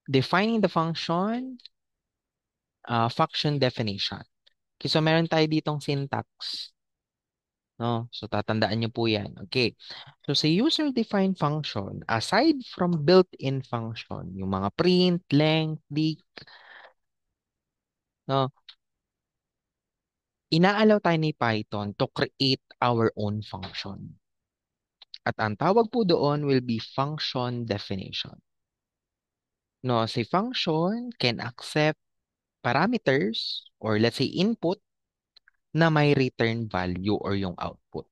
defining the function definition. Okay, so meron tayo ditong syntax. No? So, tatandaan nyo po yan. Okay. So, sa user-defined function, aside from built-in function, yung mga print, length, dig, no? Inaalaw tayo ni Python to create our own function. At ang tawag po doon will be function definition. No, si function can accept parameters or let's say input na may return value or yung output.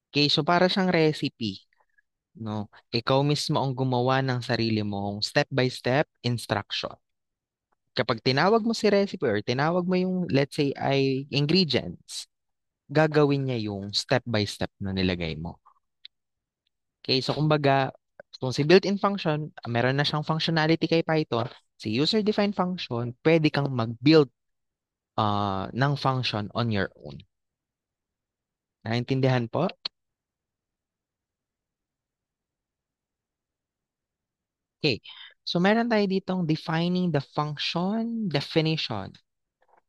Okay, so para siyang recipe. No? Ikaw mismo ang gumawa ng sarili mong step-by-step instruction. Kapag tinawag mo si recipe or tinawag mo yung, let's say, ay ingredients, gagawin niya yung step-by-step na nilagay mo. Okay, so kumbaga, kung si built-in function, meron na siyang functionality kay Python, si user-defined function, pwede kang mag-build ng function on your own. Naintindihan po? Okay, so meron tayo ditong defining the function definition.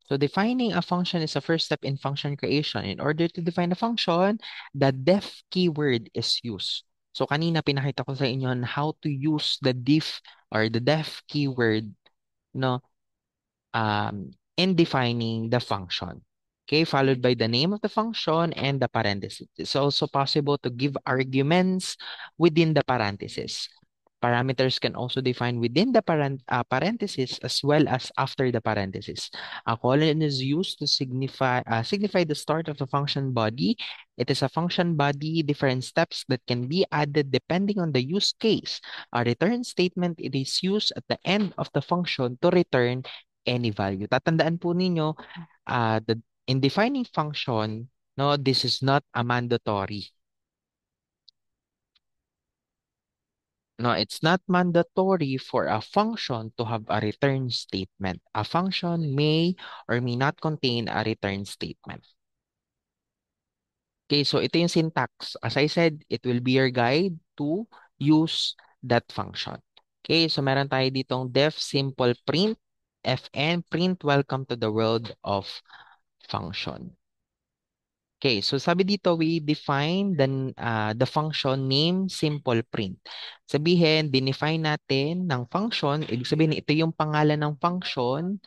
So defining a function is a first step in function creation. In order to define a function, the def keyword is used. So kanina pinakita ko sa inyo on how to use the diff or the def keyword, no, in defining the function. Okay, followed by the name of the function and the parentheses. It's also possible to give arguments within the parentheses. Parameters can also define within the parentheses as well as after the parentheses. A colon is used to signify the start of a function body. It is a function body, different steps that can be added depending on the use case. A return statement, it is used at the end of the function to return any value. Tatandaan po ninyo, in defining function, no, this is not a mandatory. No, it's not mandatory for a function to have a return statement. A function may or may not contain a return statement. Okay, so ito yung syntax. As I said, it will be your guide to use that function. Okay, so meron tayo ditong def simple print, fn, print welcome to the world of function. Okay, so sabi dito, we define the function name simple print. Sabihin, dinefine natin ng function, ibig sabihin ito yung pangalan ng function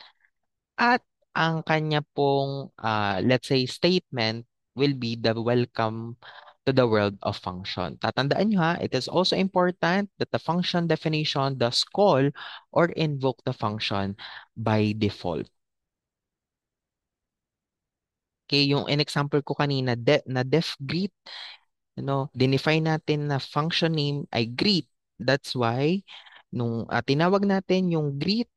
at ang kanya pong, let's say, statement will be the welcome to the world of function. Tatandaan nyo ha, it is also important that the function definition does call or invoke the function by default. Okay, yung in example ko kanina, na def greet, dinefine natin na function name ay greet. That's why, nung tinawag natin yung greet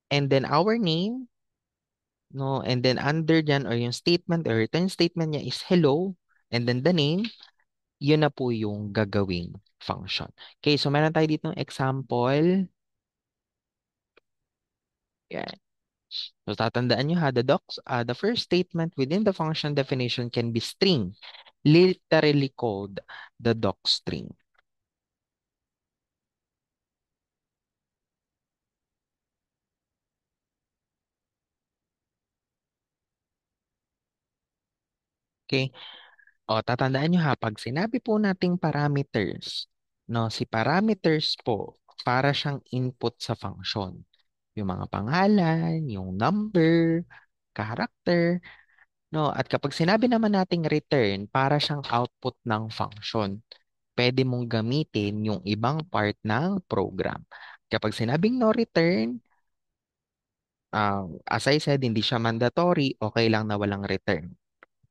and then our name, no, and then under dyan or yung statement or return statement niya is hello, and then the name, yun na po yung gagawing function. Okay, so meron tayo dito ng example. Yan. So tatandaan nyo ha, the first statement within the function definition can be string, literally called the doc string. Okay? O, tatandaan nyo ha, pag sinabi po nating parameters, no, si parameters po, para siyang input sa function. Yung mga pangalan, yung number, character, no? At kapag sinabi naman nating return, para siyang output ng function. Pwede mong gamitin yung ibang part ng program. Kapag sinabing no return, as I said, hindi siya mandatory, okay lang na walang return.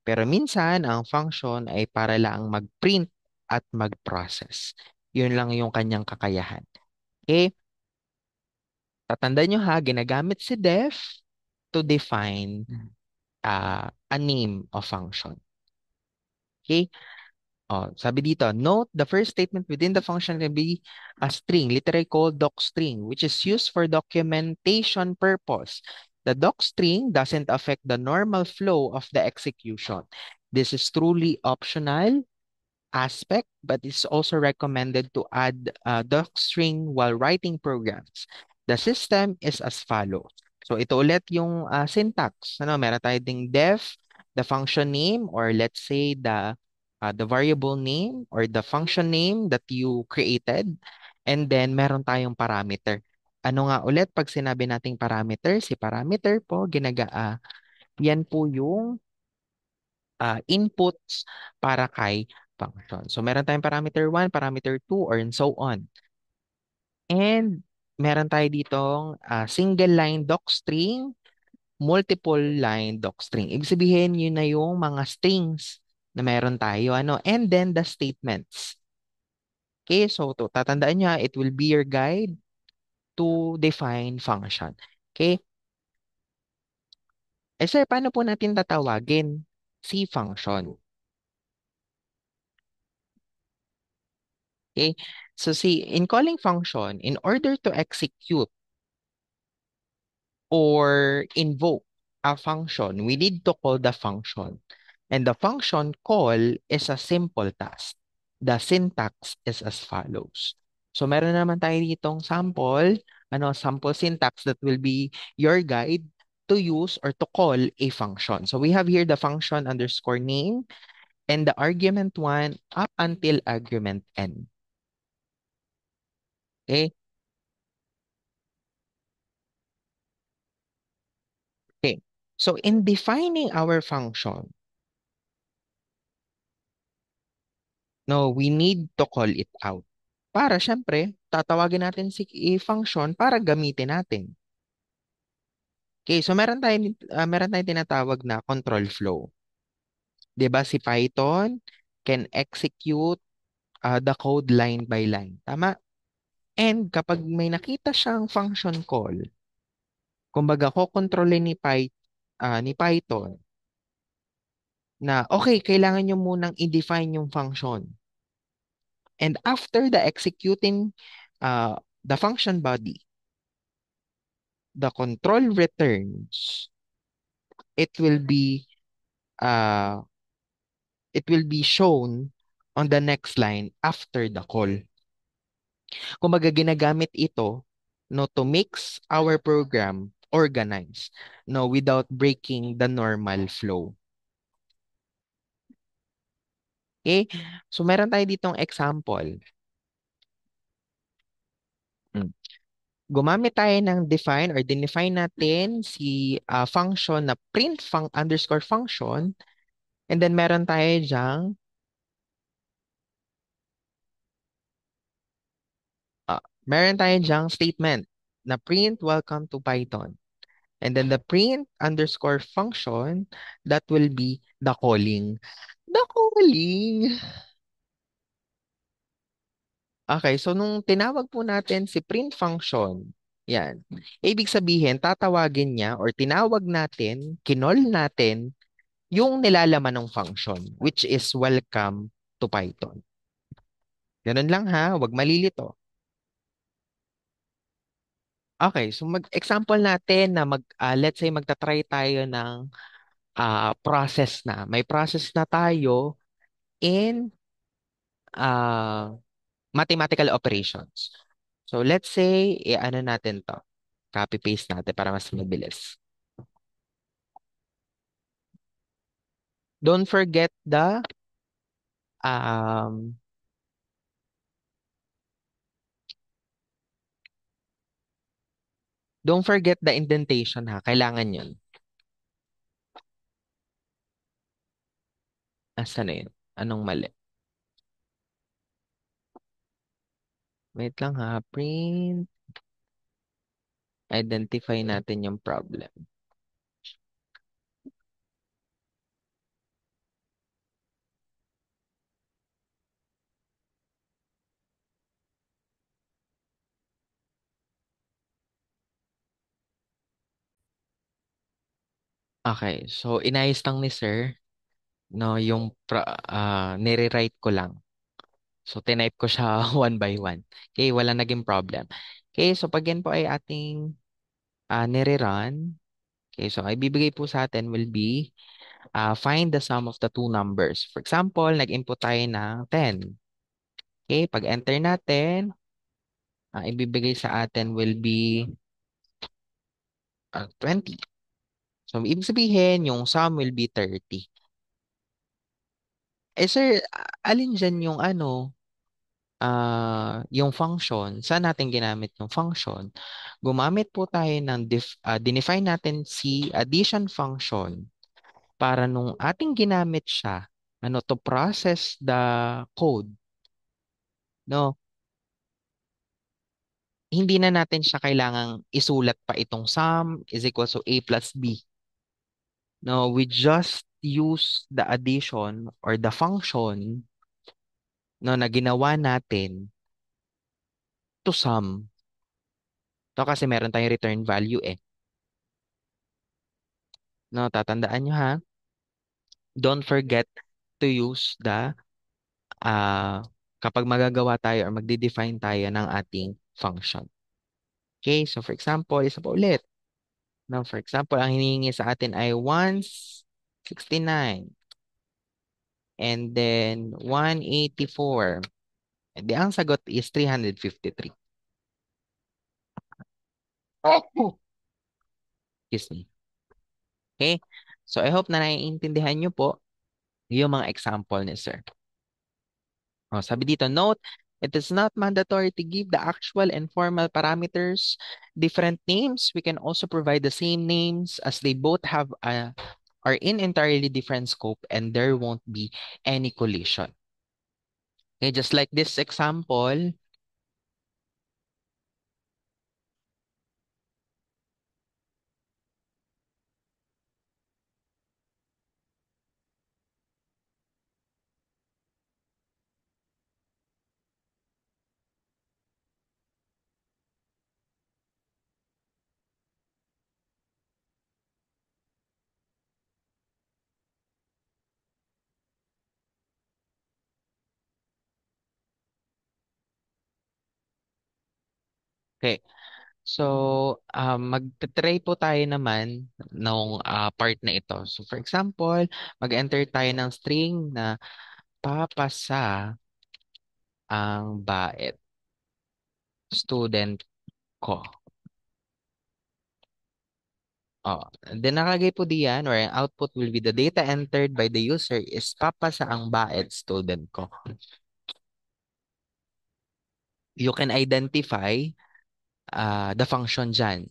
Pero minsan, ang function ay para lang mag-print at mag-process. Yun lang yung kanyang kakayahan. Okay? Tatandaan nyo ha, ginagamit si def to define a name of function. Okay? Oh, sabi dito, note the first statement within the function can be a string, literally called docstring, which is used for documentation purpose. The docstring doesn't affect the normal flow of the execution. This is truly optional aspect, but it's also recommended to add docstring while writing programs. The system is as follows. So ito ulit yung syntax. Ano, meron tayo ding def, the function name, or let's say the variable name or the function name that you created. And then meron tayong parameter. Ano nga ulit pag sinabi nating parameter? Si parameter po, yan po yung inputs para kay function. So, meron tayong parameter 1, parameter 2, or and so on. And meron tayo ditong single line docstring, multiple line docstring. Ibig sabihin, yun na yung mga strings na meron tayo. Ano? And then the statements. Okay, so tatandaan niya, it will be your guide to define function. Okay? Eh sir, paano po natin tatawagin si function? Okay? So see, in calling function, in order to execute or invoke a function, we need to call the function. And the function call is a simple task. The syntax is as follows. So meron naman tayo ditong sample, sample syntax that will be your guide to use or to call a function. So we have here the function underscore name and the argument one up until argument n. Okay? Okay. So in defining our function, no, we need to call it out. Para syempre, tatawagin natin si function para gamitin natin. Okay, so meron tayong tinatawag na control flow. 'Di ba si Python can execute the code line by line. Tama? And kapag may nakita siyang function call, kumbaga ko kontrolin ni Python na okay, kailangan nyo munang i-define yung function. And after the executing the function body, the control returns, it will be uh, it will be shown on the next line after the call. Kumbaga ginagamit ito no to mix our program organized no without breaking the normal flow. Okay? So meron tayo ditong example. Hmm. Gumamit tayo ng define or define natin si function na print underscore function. And then meron tayo dyang statement na print welcome to Python. And then the print underscore function, that will be the calling. The calling. Okay, so nung tinawag po natin si print function, yan. Ibig sabihin, tatawagin niya or tinawag natin, kinol natin yung nilalaman ng function, which is welcome to Python. Ganun lang ha, wag malilito. Okay, so mag-example natin na let's say magta-try tayo ng process na. May process na tayo in uh, mathematical operations. So let's say, ano natin to? Copy-paste natin para mas mabilis. Don't forget um, Don't forget the indentation ha. Kailangan yun. Asa na yun? Anong mali? Wait lang ha. Print. Identify natin yung problem. Okay. So, inayos lang ni sir, no, yung nire-write ko lang. So, tinype ko siya one by one. Okay, wala naging problem. Okay, so pag yan po ay ating nire-run, okay, so ay bibigay po sa atin will be find the sum of the two numbers. For example, nag-input tayo ng 10. Okay, pag enter natin, ibibigay sa atin will be 20. So, ibig sabihin, yung sum will be 30. Eh sir, alin dyan yung yung function? Saan natin ginamit yung function? Gumamit po tayo ng dinefine natin si addition function para nung ating ginamit siya, to process the code, no, hindi na natin siya kailangang isulat pa itong sum is equal to a plus b. No, we just use the addition or the function, no, na ginawa natin to sum. To kasi meron tayong return value eh. No, tatandaan nyo ha. Don't forget to use the uh, kapag magagawa tayo or magde-define tayo ng ating function. Okay, so for example, isa pa ulit. Now, for example, ang hinihingi sa atin ay 169 and then 184. And di ang sagot is 353. Oh. Excuse me. Okay? So I hope na naiintindihan nyo po yung mga example ni sir. Oh, sabi dito, note, it is not mandatory to give the actual and formal parameters different names. We can also provide the same names as they both are in entirely different scope and there won't be any collision. Okay, just like this example, okay. So, magte-try po tayo naman nung part na ito. So, for example, mag-enter tayo ng string na papasa ang bait student ko. Oh, then nakalagay po diyan or ang output will be the data entered by the user is papasa ang bait student ko. You can identify the function dyan.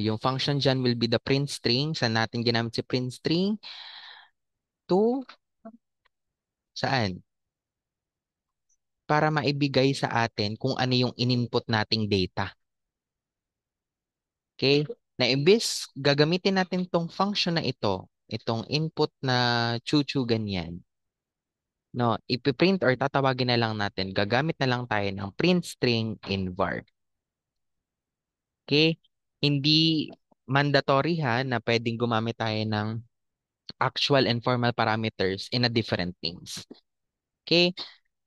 Yung function dyan will be the print string. Saan natin ginamit si print string? To saan? Para maibigay sa atin kung ano yung in-input nating data. Okay? Na imbes gagamitin natin tong function na ito, itong input na chuchu ganyan, no, ipiprint or tatawagin na lang natin, gagamit na lang tayo ng print string in var. Okay? Hindi mandatory ha na pwedeng gumamit tayo ng actual and formal parameters in a different names. Okay?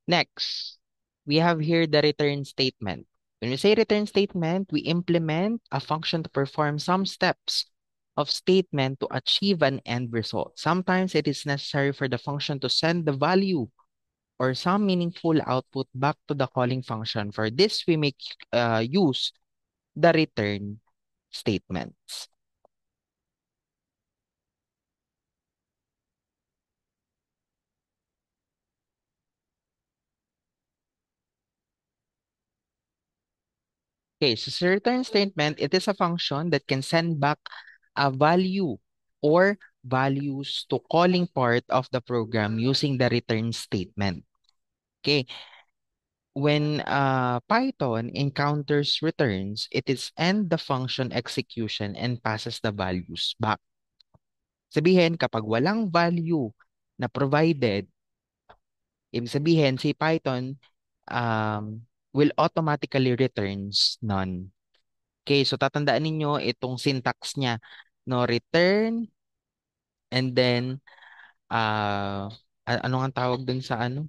Next, we have here the return statement. When we say return statement, we implement a function to perform some steps of statement to achieve an end result. Sometimes it is necessary for the function to send the value or some meaningful output back to the calling function. For this, we make use the return statements. Okay, so sa return statement, it is a function that can send back a value or values to calling part of the program using the return statement. Okay, when Python encounters returns, it is end the function execution and passes the values back. Sabihin, kapag walang value na provided, ibig sabihin, si Python will automatically returns none. Okay, so tatandaan ninyo itong syntax niya. No, return, and then, uh, ano ang tawag dun sa ano?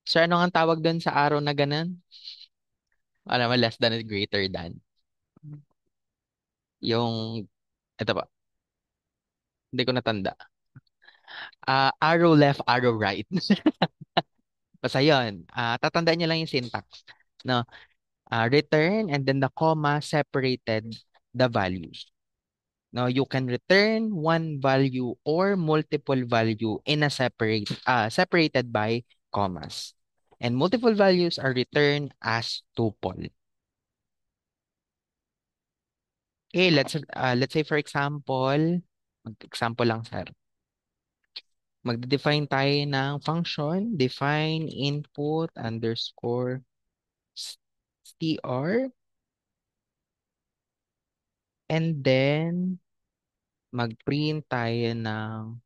Sir, ano ang tawag dun sa arrow na ganun? Alam mo, less than is greater than. Yung, ito pa, hindi ko natanda. Arrow left, arrow right. Basta yun. Tatandaan niyo lang yung syntax. No? Return and then the comma separated the values. No, you can return one value or multiple value in a separated by commas. And multiple values are returned as tuple. Okay, let's say for example, mag-example lang sir. Mag-define tayo ng function, define input underscore str, and then mag-print tayo ng,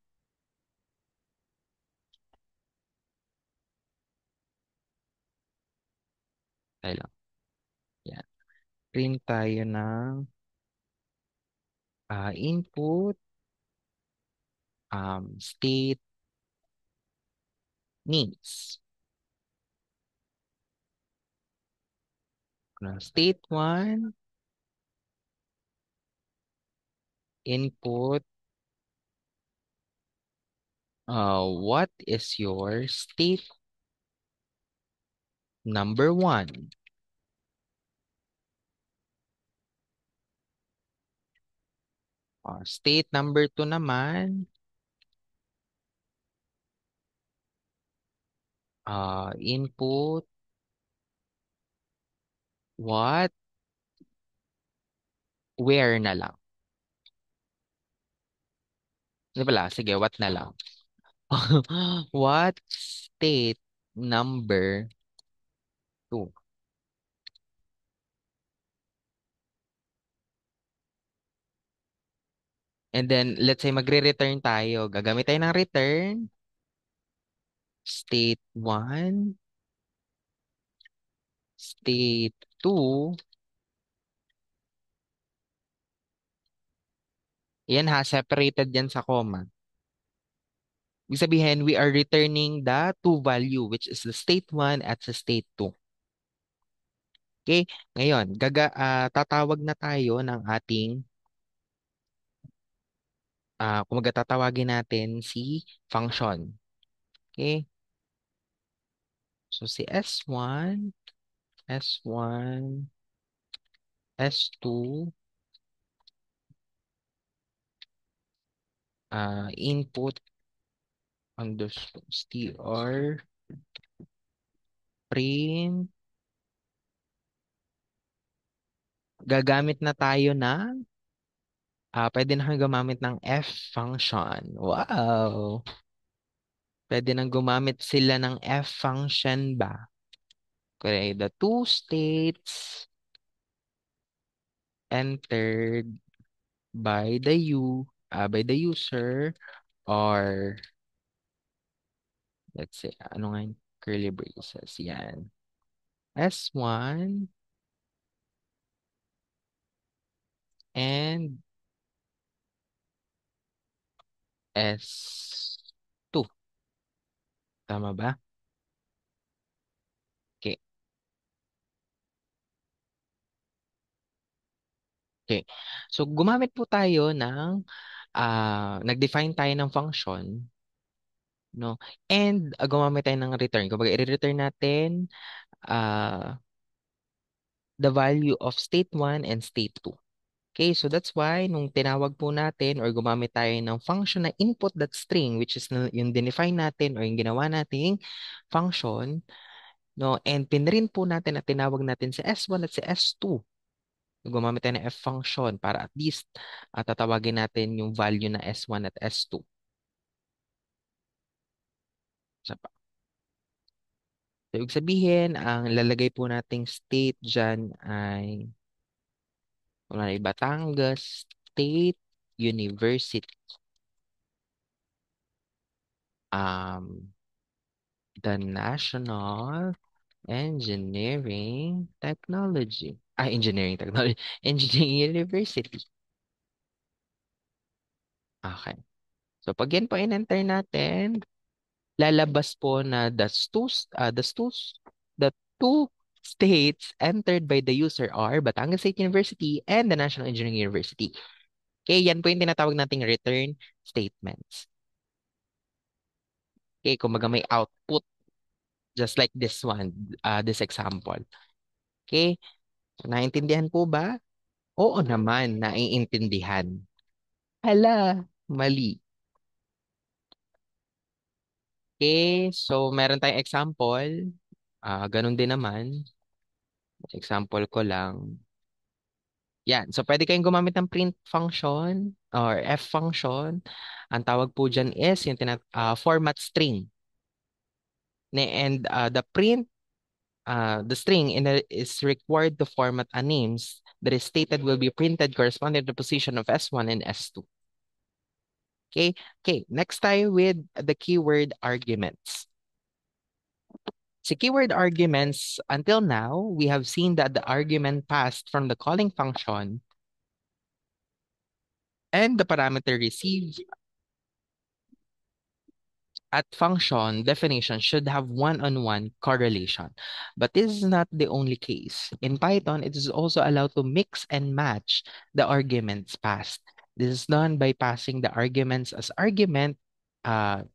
tayo lang, yan. Print tayo ng input state needs. State 1, input, what is your state number 1? State number 2 naman, input, what, where na lang. Di pala, sige, what na lang. What state number 2? And then, let's say magre-return tayo. Gagamit tayo ng return. State 1, state 2. Yan ha, separated yan sa comma. Ibig sabihin, we are returning the two value, which is the state 1 at the state 2. Okay? Ngayon, tatawag na tayo ng ating, kumaga tatawagin natin si function. Okay? So, si S1, S1, S2, input underscore str, print, gagamit na tayo ng, pwede na kang gumamit ng F function. Wow! Pwede nang gumamit sila ng F function ba? Okay, the two states entered by by the user or let's say, ano nga yung curly braces? Yan. S1 and S2. Tama ba? Okay. Okay. So, gumamit po tayo ng, nag-define tayo ng function, no? And gumamit tayo ng return. Kapag i-return natin, the value of state 1 and state 2. Okay, so that's why nung tinawag po natin or gumamit tayo ng function na input.string, which is yung dinefine natin or yung ginawa nating function, no, and pinrint po natin at tinawag natin si S1 at si S2. Gumamit tayo ng F function para at least tatawagin natin yung value na S1 at S2. Isa pa. So, ibig sabihin, ang lalagay po nating state dyan ay kunwari Batangas State University. Um, the National Engineering Technology. Engineering Technology. Engineering University. Okay. So, pag yan po in-enter natin, lalabas po na the two states entered by the user are Batangas State University and the National Engineering University. Okay, yan po yung tinatawag nating return statements. Okay, kumbaga may output just like this one, this example. Okay, so naintindihan po ba? Oo naman, naiintindihan. Hala, mali. Okay, so meron tayong example. Ganun din naman. Example ko lang. Yan. So, pwede kayong gumamit ng print function or F function. Ang tawag po dyan is yung format string. And the string is required to format a names that is stated will be printed corresponding to the position of S1 and S2. Okay? Okay. Next tayo with the keyword arguments. So keyword arguments, until now, we have seen that the argument passed from the calling function and the parameter received at function definition should have one-on-one correlation. But this is not the only case. In Python, it is also allowed to mix and match the arguments passed. This is done by passing the arguments as argument uh,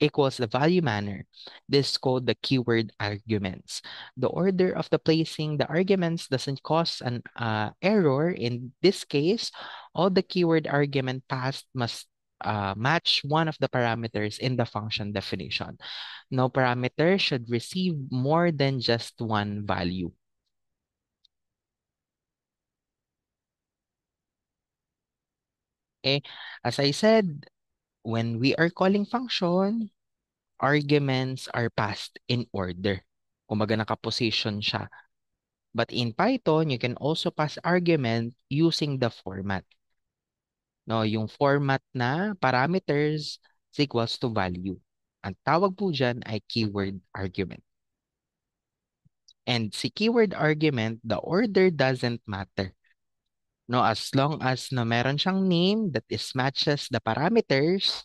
equals the value manner. This is called the keyword arguments. The order of the placing the arguments doesn't cause an error. In this case, all the keyword argument passed must match one of the parameters in the function definition. No parameter should receive more than just one value. Okay, as I said, when we are calling function, arguments are passed in order. Kumbaga nakaposition siya. But in Python, you can also pass argument using the format. No, yung format na parameters is equals to value. Ang tawag po dyan ay keyword argument. And si keyword argument, the order doesn't matter. No, as long as na meron siyang name that is matches the parameters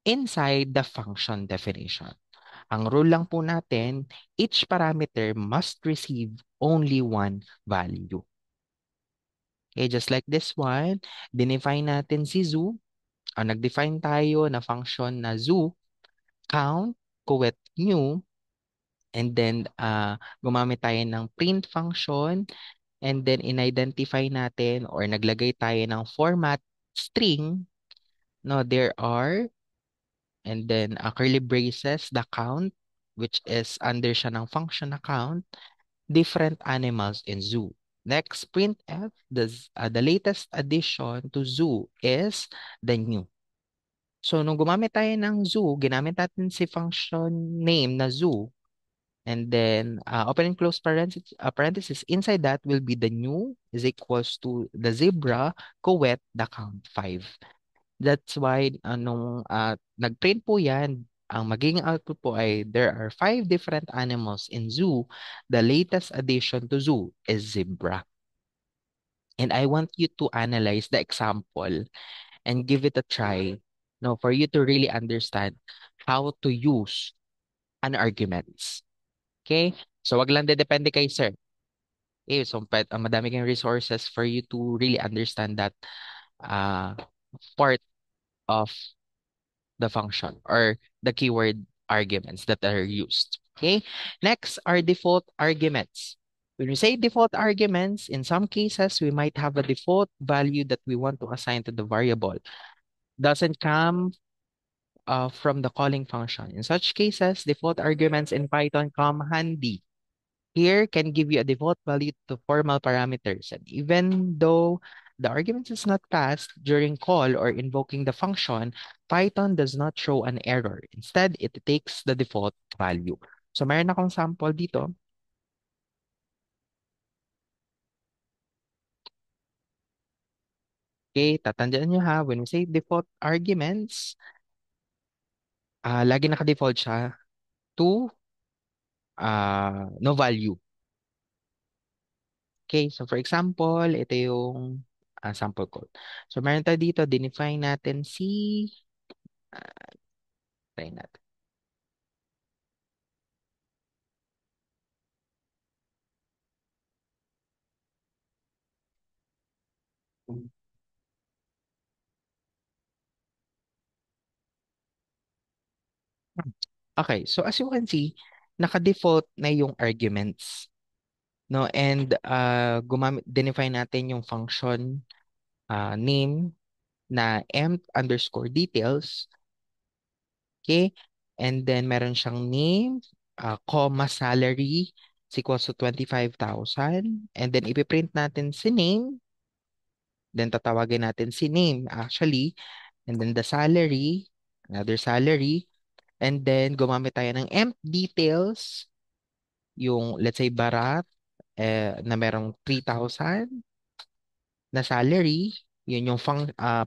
inside the function definition. Ang rule lang po natin, each parameter must receive only one value. Okay, just like this one, dinefine natin si zoo. Nag-define tayo na function na zoo, count, kuwet, new, and then gumamit tayo ng print function, and then in-identify natin or naglagay tayo ng format string. No, there are, and then curly braces, the count, which is under siya ng function account, different animals in zoo. Next, printf, the latest addition to zoo is the new. So, nung gumamit tayo ng zoo, ginamit natin si function name na zoo. And then, open and close parenthesis, inside that will be the new is equals to the zebra, kuwet, the count 5. That's why, nung nag-print po yan, ang magiging output po ay there are 5 different animals in zoo. The latest addition to zoo is zebra. And I want you to analyze the example and give it a try, no, for you to really understand how to use an arguments. Okay? So, wag lang depende kay sir. Okay, so madami kayong resources for you to really understand that uh, part of the function or the keyword arguments that are used. Okay? Next are default arguments. When we say default arguments, in some cases, we might have a default value that we want to assign to the variable. Doesn't come from the calling function. In such cases, default arguments in Python come handy. here can give you a default value to formal parameters. And even though the argument is not passed during call or invoking the function, Python does not show an error. Instead, it takes the default value. So mayroon akong sample dito. Okay, tatandaan nyo ha, when we say default arguments, lagi naka-default siya to no value. Okay, so for example, ito yung sample code. So meron tayo dito, define natin si, uh, try natin. Okay, so as you can see, naka-default na yung arguments, no? And define natin yung function name na emp underscore details, okay? And then meron siyang name, comma salary is equals to 25,000. And then ipiprint natin si name, then tatawagin natin si name actually, and then the salary, another salary, and then gumamit tayo ng emp details, yung let's say Barat na merong 3,000 na salary, yun yung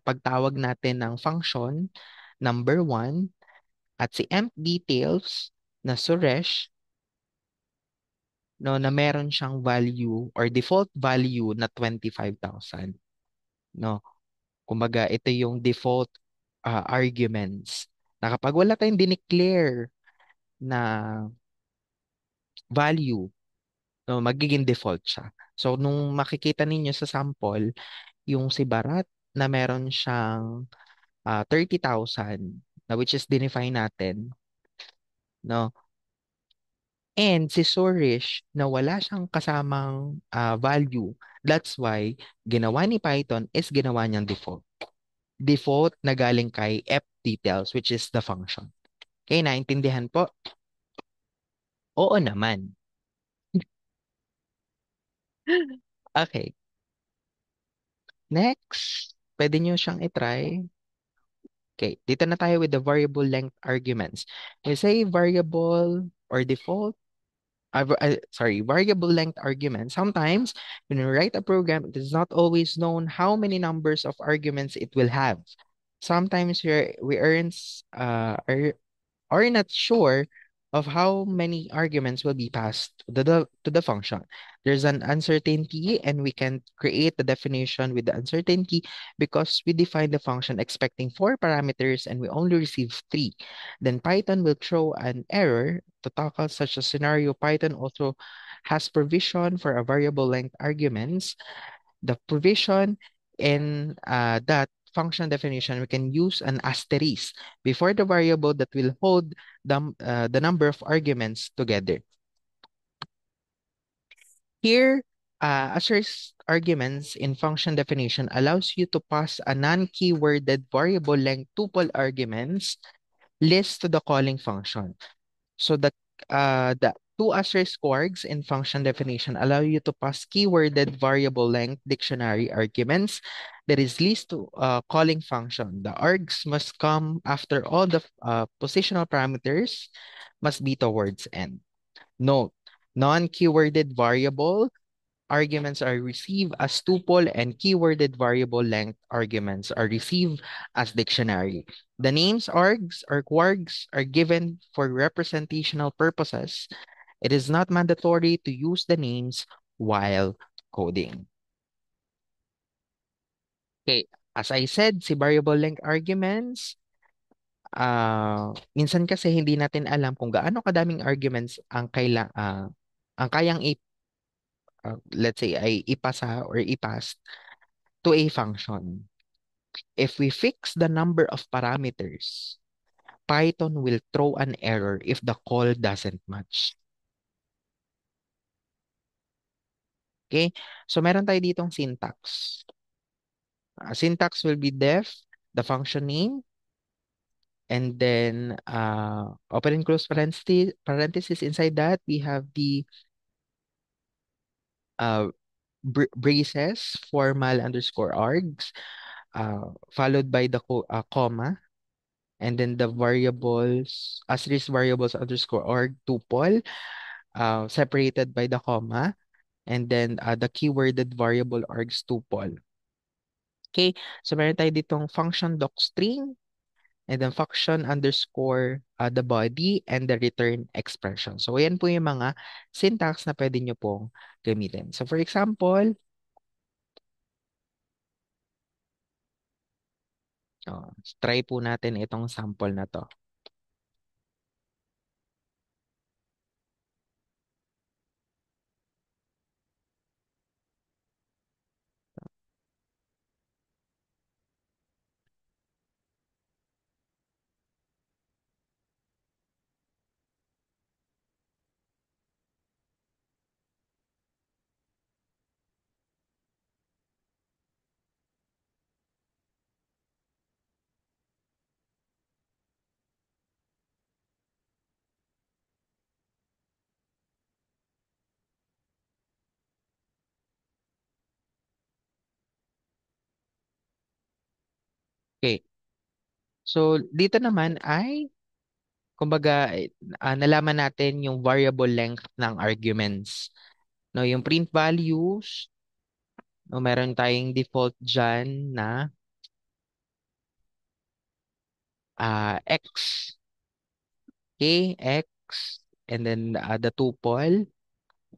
pagtawag natin ng function number 1 at si emp details na Suresh no na meron siyang value or default value na 25,000 no. Kumbaga ito yung default arguments na kapag wala tayong dineclare na value no, magiging default siya. So, nung makikita ninyo sa sample, yung si Barat na meron siyang 30,000 na which is dinefine natin, no? And si Surish na wala siyang kasamang value. That's why ginawa ni Python is ginawa niyang default. Default na galing kay fdetails which is the function. Okay, naintindihan po? Oo naman. Okay. Next, pwede nyo siyang itry. Okay, dito na tayo with the variable length arguments. We say variable or default, sorry, variable length argument. Sometimes when you write a program, it is not always known how many numbers of arguments it will have. Sometimes are not sure of how many arguments will be passed to the function. There's an uncertainty and we can create the definition with the uncertainty because we define the function expecting 4 parameters and we only receive 3. Then Python will throw an error to tackle such a scenario. Python also has provision for a variable length arguments. The provision in that function definition, we can use an asterisk before the variable that will hold the number of arguments together. Here, asterisk arguments in function definition allows you to pass a non-keyworded variable length tuple arguments list to the calling function. So the two asterisk args in function definition allow you to pass keyworded variable length dictionary arguments that is least to calling function. The args must come after all the positional parameters must be towards end. Note, non-keyworded variable arguments are received as tuple and keyworded variable length arguments are received as dictionary. The names args or kwargs are given for representational purposes. It is not mandatory to use the names while coding. Okay, as I said, si variable length arguments, minsan kasi hindi natin alam kung gaano kadaming arguments ang kayang let's say ay ipasa or ipass to a function. If we fix the number of parameters, Python will throw an error if the call doesn't match. Okay? So meron tayo ditong syntax. Syntax will be def, the function name, and then open and close parentheses. Inside that, we have the uh, braces, formal underscore args, followed by the comma, and then the variables, asterisk variables underscore arg tuple, separated by the comma, and then the keyworded variable args tuple. Okay, so meron tayo ditong function docstring, and then function underscore the body, and the return expression. So, ayan po yung mga syntax na pwede nyo pong gamitin. So, for example, oh, try po natin itong sample na to. Okay. So, dito naman ay, kumbaga, nalaman natin yung variable length ng arguments. No, yung print values, no, meron tayong default dyan na x. Okay, x, and then the tuple.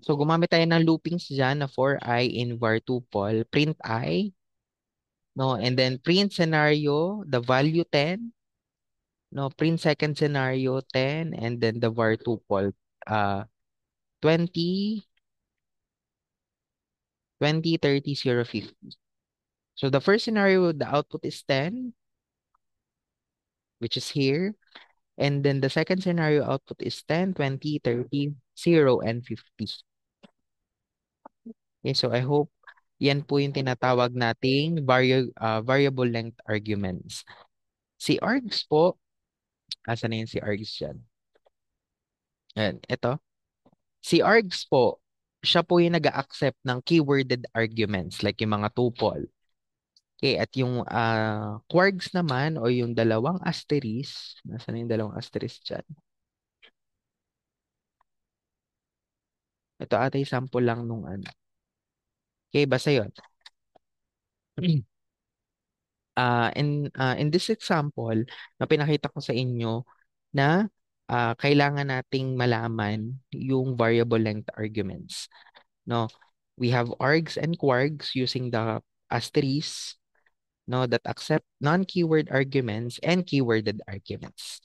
So, gumamit tayo ng loopings dyan na for I in var tuple, print I, no, and then print scenario, the value 10, no, print second scenario 10, and then the var tuple, 20, 20, 30, 0, 50. So, the first scenario, the output is 10, which is here. And then the second scenario output is 10, 20, 30, 0, and 50. Okay, so I hope yan po yung tinatawag nating variable length arguments. Si args po, asa na yung si args dyan? Ayan, ito. Si args po, siya po yung nag-accept ng keyworded arguments like yung mga tuple. Okay, at yung quarks naman o yung dalawang asterisk, nasa na yung dalawang asterisk dyan? Ito ata yung sample lang nung ano. Okay, basta yun. In this example, na pinakita ko sa inyo na kailangan nating malaman yung variable length arguments. No, we have args and quarks using the asterisk, no, that accept non-keyword arguments and keyworded arguments.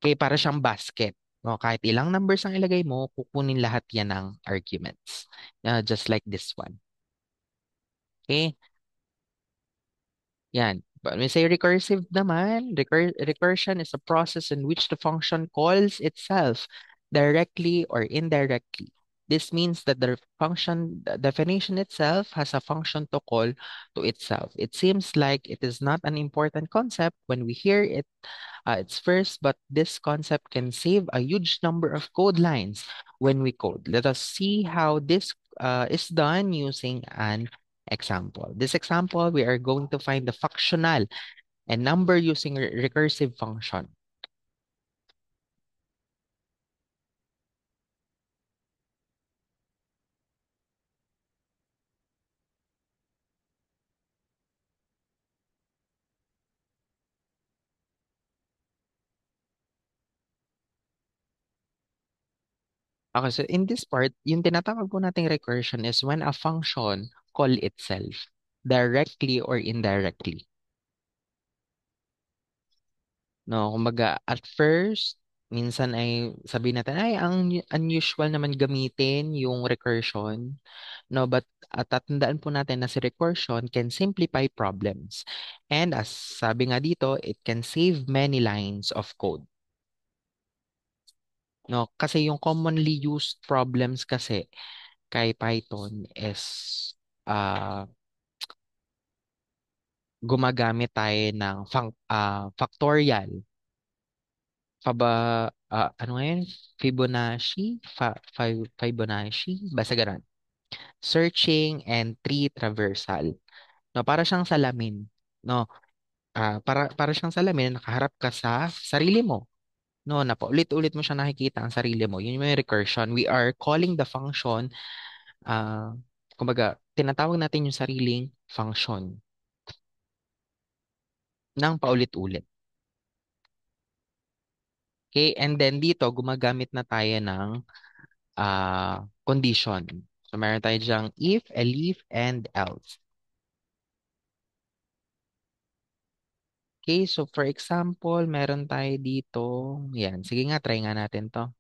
Okay, para siyang basket. No, kahit ilang numbers ang ilagay mo, kukunin lahat yan ng arguments. Just like this one. Okay? Yan. But when we say recursive naman, recursion is a process in which the function calls itself directly or indirectly. This means that the definition itself has a function to call to itself. It seems like it is not an important concept when we hear it its first, but this concept can save a huge number of code lines when we code. Let us see how this is done using an example. This example, we are going to find the fractional and number using recursive function. Okay, so in this part, yung tinatawag po nating recursion is when a function call itself directly or indirectly. No, kumbaga at first, minsan ay sabihin natin, ay, ang unusual naman gamitin yung recursion. No, but tatandaan po natin na si recursion can simplify problems. And as sabi nga dito, it can save many lines of code. No, kasi yung commonly used problems kasi kay Python is uh, gumagamit tayo ng factorial ano nga yun? Fibonacci? Basta ganun. Searching and tree traversal. No, para siyang salamin. No, para siyang salamin, nakaharap ka sa sarili mo. No, na paulit-ulit mo siya nakikita ang sarili mo. Yun yung recursion. We are calling the function, ah, kumbaga, tinatawag natin yung sariling function ng paulit-ulit. Okay, and then dito, gumagamit na tayo ng condition. So, meron tayo dyang if, elif, and else. Okay, so for example, meron tayo dito, yan, sige nga, try nga natin to.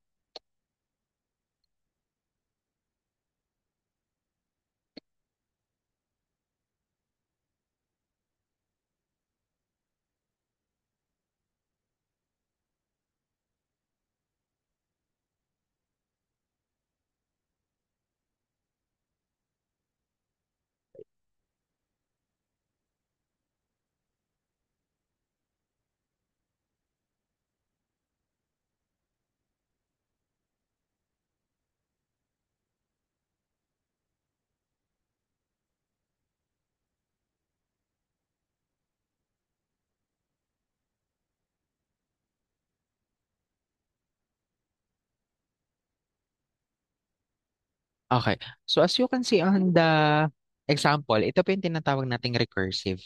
Okay, so as you can see on the example, ito po yung tinatawag nating recursive.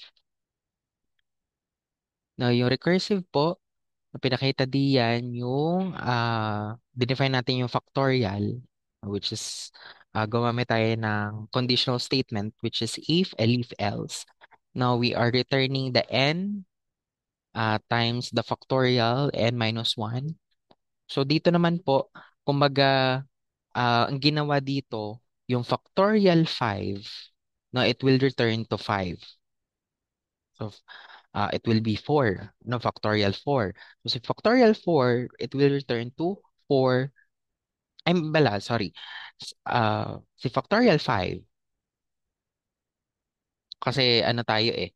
Now, yung recursive po, na pinakita diyan yung define natin yung factorial, which is gumamit tayo ng conditional statement, which is if, elif, else. Now, we are returning the n times the factorial n minus 1. So, dito naman po, kumbaga, ang ginawa dito, yung factorial 5, no, it will return to 5. So, it will be 4, no, factorial 4. So, si factorial 4, it will return to 4. I'm bala, sorry. Si factorial 5, kasi ano tayo eh,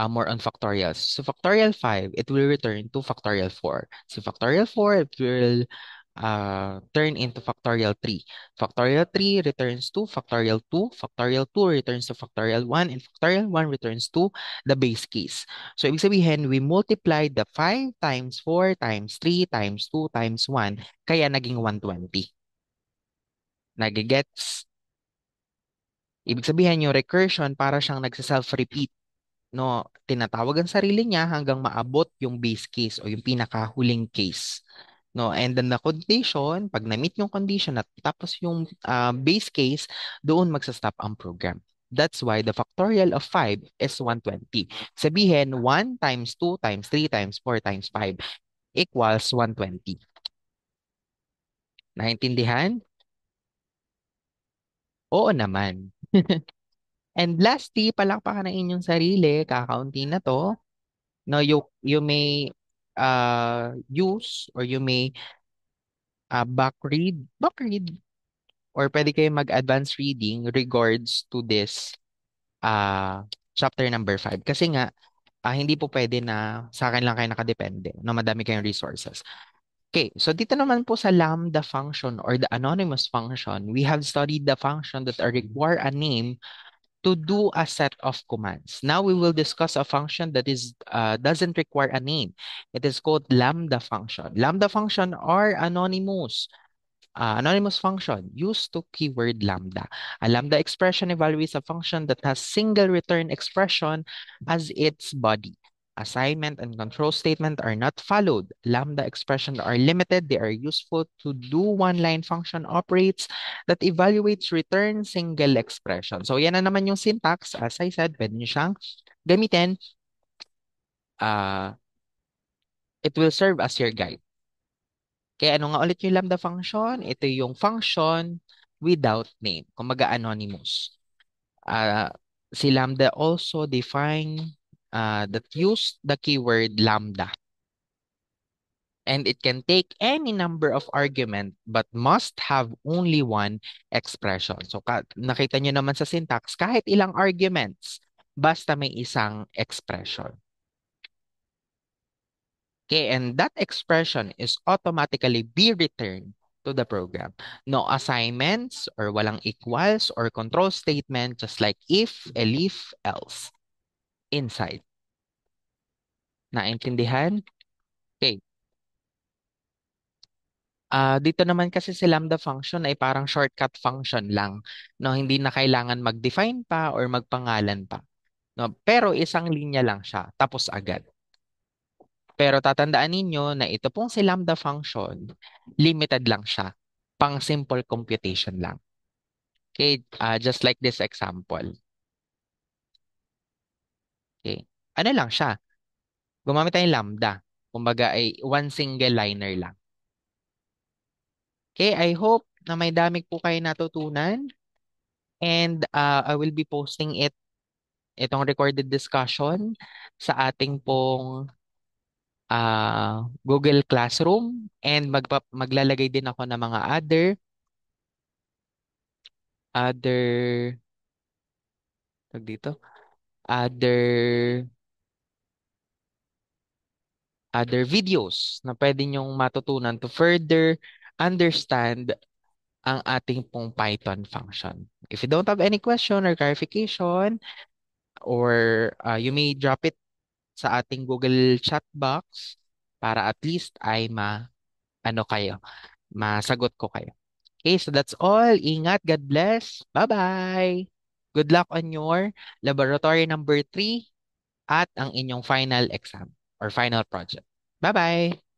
more on factorials. So, factorial 5, it will return to factorial 4. Si factorial 4, it will turn into factorial 3. Factorial 3 returns to factorial 2. Factorial 2 returns to factorial 1. And factorial 1 returns to the base case. So, ibig sabihin, we multiply the 5 times 4 times 3 times 2 times 1. Kaya naging 120. Nagigets? Ibig sabihin, yung recursion para siyang nagsa-self-repeat. No, tinatawag ang sarili niya hanggang maabot yung base case o yung pinakahuling case. No, and then the condition, pag na-meet yung condition at tapos yung base case, doon magsa-stop ang program. That's why the factorial of 5 is 120. Sabihin, 1 times 2 times 3 times 4 times 5 equals 120. Naintindihan? Oo naman. And lastly, palakpakan ng inyong sarili, kakaunti na to. No, you may use or you may back read or pwede kayo mag-advance reading regards to this chapter number 5 kasi nga hindi po pwede na sa akin lang kayo nakadepende no madami kayong resources. Okay, so dito naman po sa lambda function or the anonymous function, we have studied the function that require a name to do a set of commands. Now we will discuss a function that is doesn't require a name. It is called lambda function. Lambda function are anonymous. Anonymous function used to keyword lambda. A lambda expression evaluates a function that has single return expression as its body. Assignment and control statement are not followed. Lambda expressions are limited. They are useful to do one-line function operates that evaluates return single expression. So yan na naman yung syntax. As I said, pwede nyo siyang gamitin. Uh, it will serve as your guide. Kaya ano nga ulit yung lambda function? Ito yung function without name. Kumaga anonymous. Uh, si lambda also define that use the keyword lambda. And it can take any number of argument but must have only one expression. So nakita nyo naman sa syntax, kahit ilang arguments, basta may isang expression. Okay, and that expression is automatically be returned to the program. No assignments or walang equals or control statement, just like if, elif, else. Inside. Naintindihan? Okay. Dito naman kasi si lambda function ay parang shortcut function lang. No, hindi na kailangan mag-define pa or magpangalan pa. No, pero isang linya lang siya, tapos agad. Pero tatandaan ninyo na ito pong si lambda function, limited lang siya. Pang simple computation lang. Okay, just like this example. Okay. Ano lang siya? Gumamit tayong lambda. Kumbaga ay one single liner lang. Okay, I hope na may dami po kayo natutunan. And I will be posting itong recorded discussion sa ating pong Google Classroom and maglalagay din ako ng mga other tag dito other other videos na pwede nyong matutunan to further understand ang ating pong Python function. If you don't have any question or clarification, or you may drop it sa ating Google chat box para at least ay ano kayo, masagot ko kayo. Okay, so that's all. Ingat. God bless. Bye-bye. Good luck on your laboratory number 3 at ang inyong final exam or final project. Bye-bye.